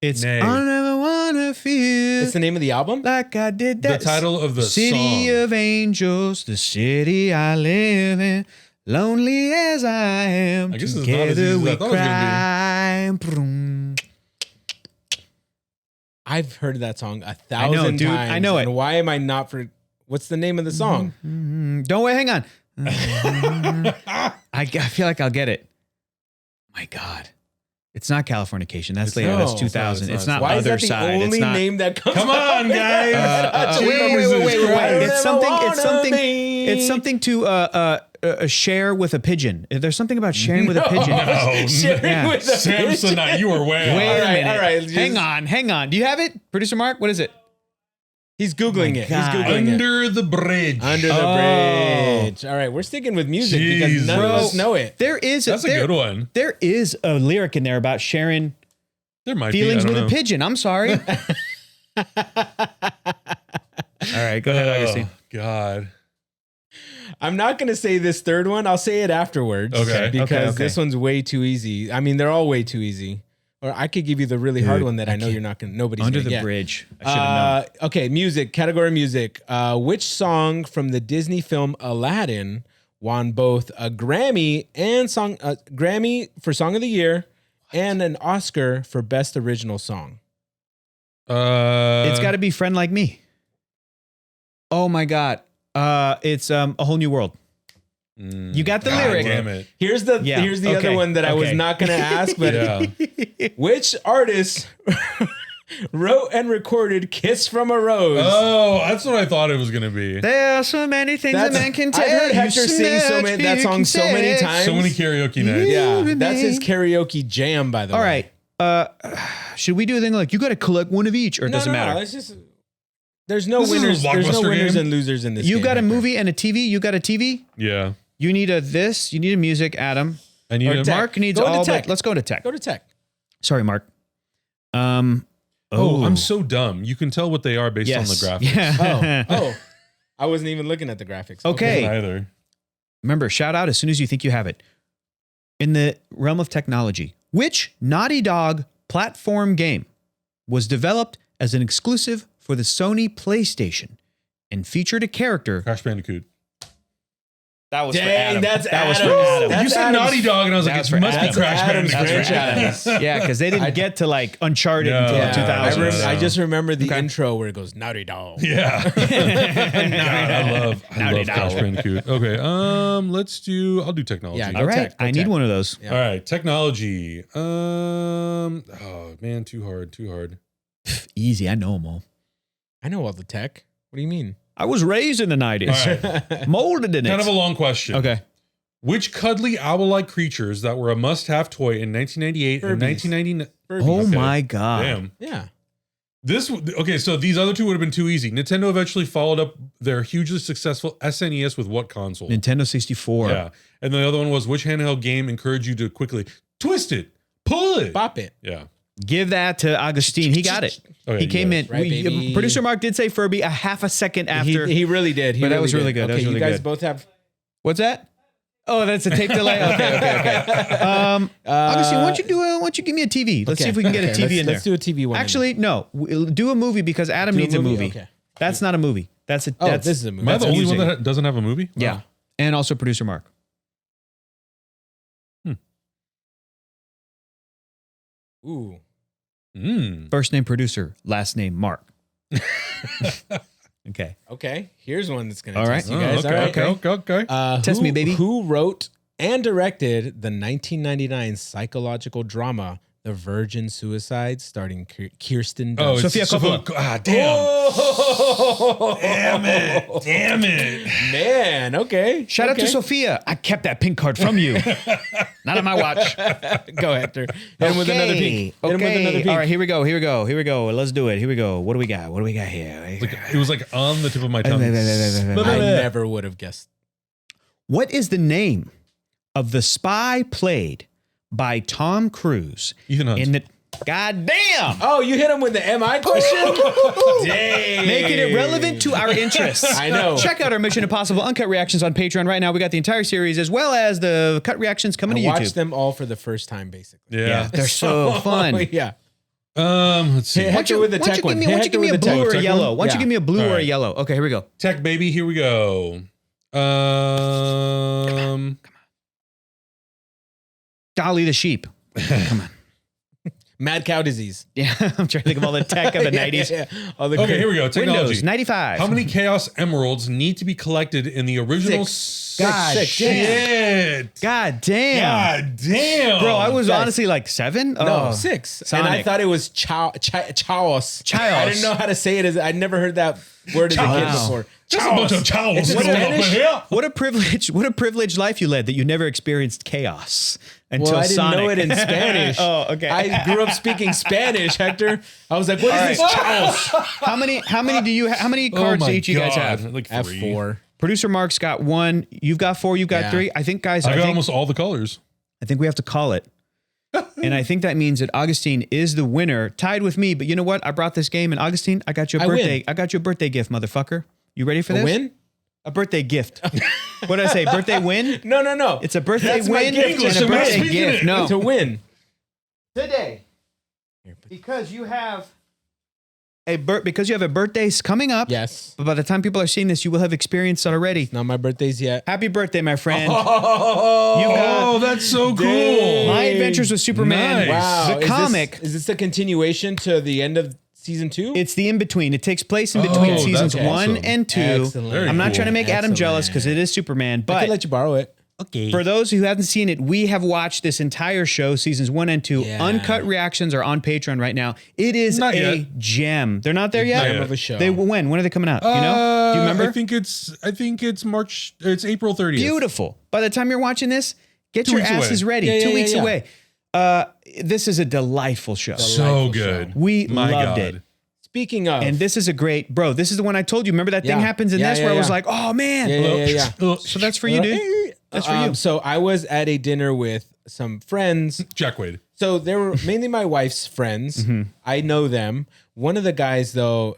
It's Nay. I never wanna feel It's the name of the album. like I did The that. title of the City song. of Angels, the city I live in, lonely as I am. I guess it's not as easy together as I we thought it was cry. Vroom. I've heard that song 1,000 I know, dude. times. I know it. And why am I not for? What's the name of the song? Don't wait, hang on. I feel like I'll get it. My God. It's not Californication. That's later. no, That's it's not, 2000. it's It's not. not Why is other that the side. only It's not. name that comes? Come on, guys. Wait. It's something. It's It's something to share with a pigeon. There's something about sharing with a pigeon. No. Sharing Yeah. with a Samsonite, you were way Wait off. a minute. all right, just- Hang on. Do you have it, producer Mark? What is it? He's Googling it. He's God. Googling it. Under the bridge. Under the bridge. All right, we're sticking with music because none of Jesus. us know it. There is That's a good one. There is a lyric in there about sharing There might feelings be. I with don't a know. pigeon. I'm sorry. All right, go ahead, Augustine. Oh, God. I'm not going to say this third one. I'll say it afterwards. Okay. Because Okay. this one's way too easy. I mean, they're all way too easy. Or I could give you the really hard Dude, one that I know you're not going to, nobody's Under going to the get. bridge. I should have known. Okay, music, category music. Which song from the Disney film Aladdin won both a Grammy and Grammy for Song of the Year and an Oscar for Best Original Song? It's got to be Friend Like Me. Oh my God. It's A Whole New World. You got the God lyric. damn it. Here's the Yeah, other okay, one that I was okay. not going to ask, but Yeah. which artist wrote and recorded "Kiss from a Rose"? Oh, that's what I thought it was going to be. There are so many things a man can tell. I heard you Hector sing that song so many times. So many karaoke nights. Yeah, that's his karaoke jam, by the All way. right. Should we do a thing like you got to collect one of each, or it No, doesn't no, matter? it's just there's no This is a winners. There's no Blockbuster winners game. and losers in this. You game, got a Hector. movie and a TV. You got a TV. Yeah. You need a this. You need a music, Adam. I need Or a tech. Mark needs Go to all. tech. But let's go to tech. Go to tech. Sorry, Mark. Oh, I'm so dumb. You can tell what they are based on the graphics. Yeah. Oh, I wasn't even looking at the graphics. Okay. Either. Remember, shout out as soon as you think you have it. In the realm of technology, which Naughty Dog platform game was developed as an exclusive for the Sony PlayStation and featured a character? Crash Bandicoot. That was Dang, that's That was for Adam's. Adam. That's You said Adam's- Naughty Dog, and I was like, That's it for must be Adam's- Crash Adam's Bandicoot. franchise. Yeah, because they didn't get to like Uncharted No. until Yeah. 2000. I just remember the Okay. intro where it goes Naughty Dog. Yeah. God, I love Naughty Crash Dog. Bandicoot. Okay. I'll do technology. Yeah, All right, tech, go I need tech. one of those. Yeah. All right, technology. Oh man, too hard. Easy, I know them all. I know all the tech. What do you mean? I was raised in the 90s, All right. molded in it. Kind of a long question. Okay. Which cuddly owl-like creatures that were a must-have toy in 1998 and Furbies. 1999? Oh Okay. my God. Damn. Yeah. Okay, so these other two would have been too easy. Nintendo eventually followed up their hugely successful SNES with what console? Nintendo 64. Yeah. And the other one was which handheld game encouraged you to quickly twist it, pull it, Bop it. Yeah. Give that to Agustin. He got it. Okay, he came in. Right, baby. Producer Mark did say Furby a half a second after. He really did. But that was really good. Okay, That was really you guys good. both have. What's that? Oh, that's a tape delay. Okay. Augustine, why don't you give me a TV? Let's see if we can get a TV in there. Let's do a TV one. Actually, no. Do a movie because Adam needs a movie. Okay. That's not a movie. This is a movie. Am I the only one music. that doesn't have a movie? Yeah. And also producer Mark. Ooh. First name producer, last name Mark. Okay. Okay. Here's one that's gonna All test right. you guys. Okay. Test me, baby. Who wrote and directed the 1999 psychological drama The Virgin Suicide, starring Kirsten Dunst? Sofia Coppola. Damn. Oh! Damn it. Man, okay. Shout out to Sophia. I kept that pink card from you. Not on my watch. Go, Hector. Hit him with another pink. Hit him with another pink. All right, here we go. Let's do it. Here we go. What do we got here? It was like on the tip of my tongue. I never would have guessed. What is the name of the spy played by Tom Cruise Ethan Hunt. in the God damn! Oh, you hit him with the MI question? Dang. Making it relevant to our interests. I know. Check out our Mission Impossible uncut reactions on Patreon right now. We got the entire series as well as the cut reactions coming to YouTube. Watch them all for the first time, basically. Yeah. They're so fun. Yeah. Let's see. Hey, Hector with the tech one. Why don't you give me a blue or a yellow? Why don't you give me a blue All or a right. yellow? Okay, here we go. Tech baby, here we go. Come on. Dolly the sheep. Come on. Mad cow disease. Yeah, I'm trying to think of all the tech of the 90s. Yeah. All the Okay, here we go. Technology. Windows 95. How many Chaos Emeralds need to be collected in the original God shit? God damn. God damn. Bro, I was Guys. honestly like 7? No, Oh. 6. Sonic. And I thought it was chaos. Chaos. I didn't know how to say it. I'd never heard that word as a kid Chaos. before. Just a bunch of chows It's in going up Spanish? in here. What a privileged life you led that you never experienced chaos until Well, I didn't Sonic. know it in Spanish. Oh, okay. I grew up speaking Spanish, Hector. I was like, what is this chaos? How many do you have? How many cards do each of you guys have? Like I have 3. 4. Producer Mark's got 1. You've got 4. You've got Yeah. 3. I think, guys, I got almost all the colors. I think we have to call it. And I think that means that Augustine is the winner, tied with me. But you know what? I brought this game, and Augustine, I got you a birthday. win. I got you a birthday gift, motherfucker. You ready for A this? win? A birthday gift. What did I say? Birthday win? No. It's a birthday That's my win gift. and English, a am I birthday speaking gift. it? No. It's a win. Today, because you have a birthday coming up. Yes. But by the time people are seeing this, you will have experienced it already. Not my birthdays yet. Happy birthday, my friend. Oh, that's so cool. Dang. My Adventures with Superman. Nice. Wow. The comic. Is this a continuation to the end of season 2? It's the in-between. It takes place in between Oh, seasons that's 1 awesome. and 2. Excellent. Very I'm not cool. trying to make Adam Excellent. jealous because it is Superman. I But could let you borrow it. okay. For those who haven't seen it, we have watched this entire show, seasons 1 and 2. Yeah. Uncut reactions are on Patreon right now. It is Not a yet. gem. They're not there yet? Gem of a show. They when? When are they coming out? You know? Do you remember? I think it's March. It's April 30th. Beautiful. By the time you're watching this, get 2 your weeks away. asses ready. Yeah, 2 yeah, weeks yeah. away. This is a delightful show. So Delightful good. We My loved God. it. Speaking of. And this is a great, bro, this is the one I told you. Remember that thing Yeah. happens in Yeah, this yeah, where I was yeah. like, oh man. Yeah. So that's for you, dude. That's for you. So I was at a dinner with some friends. Jack Wade. So they were mainly my wife's friends. Mm-hmm. I know them. One of the guys, though,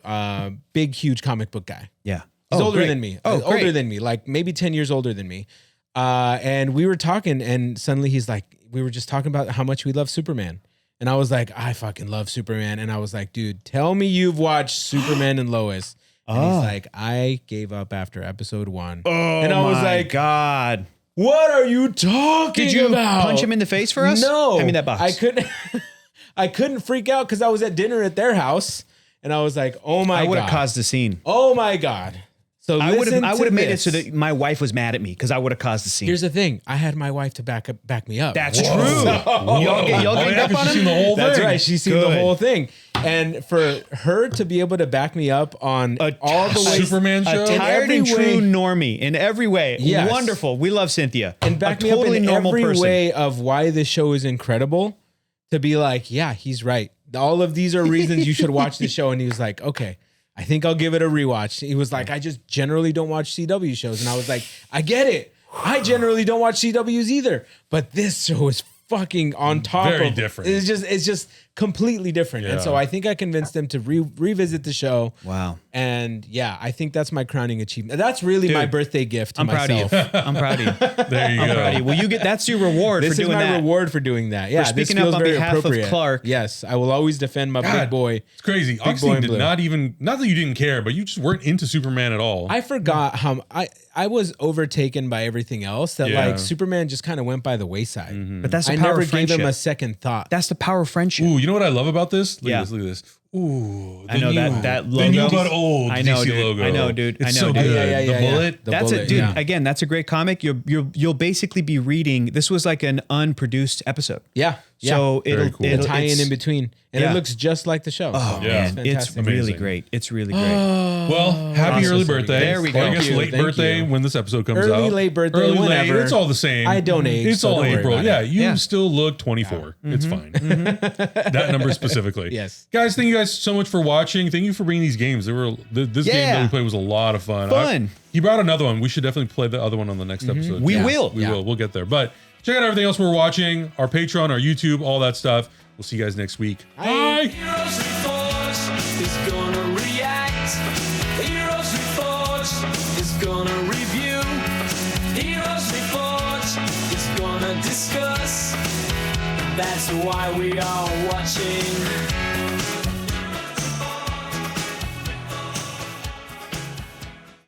big, huge comic book guy. Yeah. He's older great. than me. Oh, older great. than me, like maybe 10 years older than me. And we were talking, and suddenly he's like, we were just talking about how much we love Superman. And I was like, I fucking love Superman. And I was like, dude, tell me you've watched Superman and Lois. And he's like, I gave up after episode 1. Oh, and I was my like, God. what are you talking Did you about? punch him in the face for us? No. Hand me that box. I couldn't I couldn't freak out because I was at dinner at their house. And I was like, oh my I would God. have caused a scene. Oh my God. So I would have made it so this. that my wife was mad at me because I would have caused a scene. Here's the thing. I had my wife to back me up. That's true. Y'all ganged up on She's seen him? the whole That's thing. right. She's seen the Good. whole thing. And for her to be able to back me up on all the ways Superman show. A tired every and true way- normie in every way. Yes. Wonderful. We love Cynthia. and back a me totally up in normal every person. way of why this show is incredible, to be like, yeah, he's right. all of these are reasons you should watch the show. And he was like, okay, I think I'll give it a rewatch. He was like, I just generally don't watch CW shows. And I was like, I get it. I generally don't watch CWs either. But this show is fucking on top Very of different. It's just completely different. And so I think I convinced him to revisit the show. Wow. And yeah, I think that's my crowning achievement. That's really my birthday gift to myself. Proud of you. I'm proud of you. There you go. Well, you get that's your reward for doing that. This is my reward for doing that. Yeah, speaking this feels up on very behalf of appropriate. Clark. Yes, I will always defend my big boy. It's crazy. boy Oxley in did blue. not that you didn't care, but you just weren't into Superman at all. I forgot how I was overtaken by everything else that like Superman just kind of went by the wayside. But that's the I power never of gave friendship. him a second thought. That's the power of friendship. Ooh, you know what I love about this? Look Yeah. at this. Look at this. Ooh, I know that the new logo. but old I know, DC dude. logo. I know, dude. It's I know, so dude. good. The bullet. The That's bullet, it, dude. yeah. Again, that's a great comic. You'll basically be reading. This was like an unproduced episode. Yeah. So Very it'll cool. it'll tie in it's- between. And Yeah. it looks just like the show. Oh Yeah. man, it's fantastic. really Amazing. great. It's really great. Well, happy Awesome. early birthday. There we go. Or I guess Thank you. late Thank birthday you. when this episode comes out. Early, late birthday, Early, whenever. late. It's all the same. I don't age, It's so all don't worry April. about Yeah, it. you Yeah. still look 24. It's fine. That number specifically. Yes. Guys, thank you guys so much for watching. Thank you for bringing these games. This game Yeah. that we played was a lot of fun. Fun. He brought another one. We should definitely play the other one on the next episode. We Yeah. will. We will. We'll get there. But check out everything else we're watching. Our Patreon, our YouTube, all that stuff. We'll see you guys next week. Bye. Heroes Reforged is gonna react. Heroes Reforged is gonna review. Heroes Reforged is gonna discuss. That's why we are watching.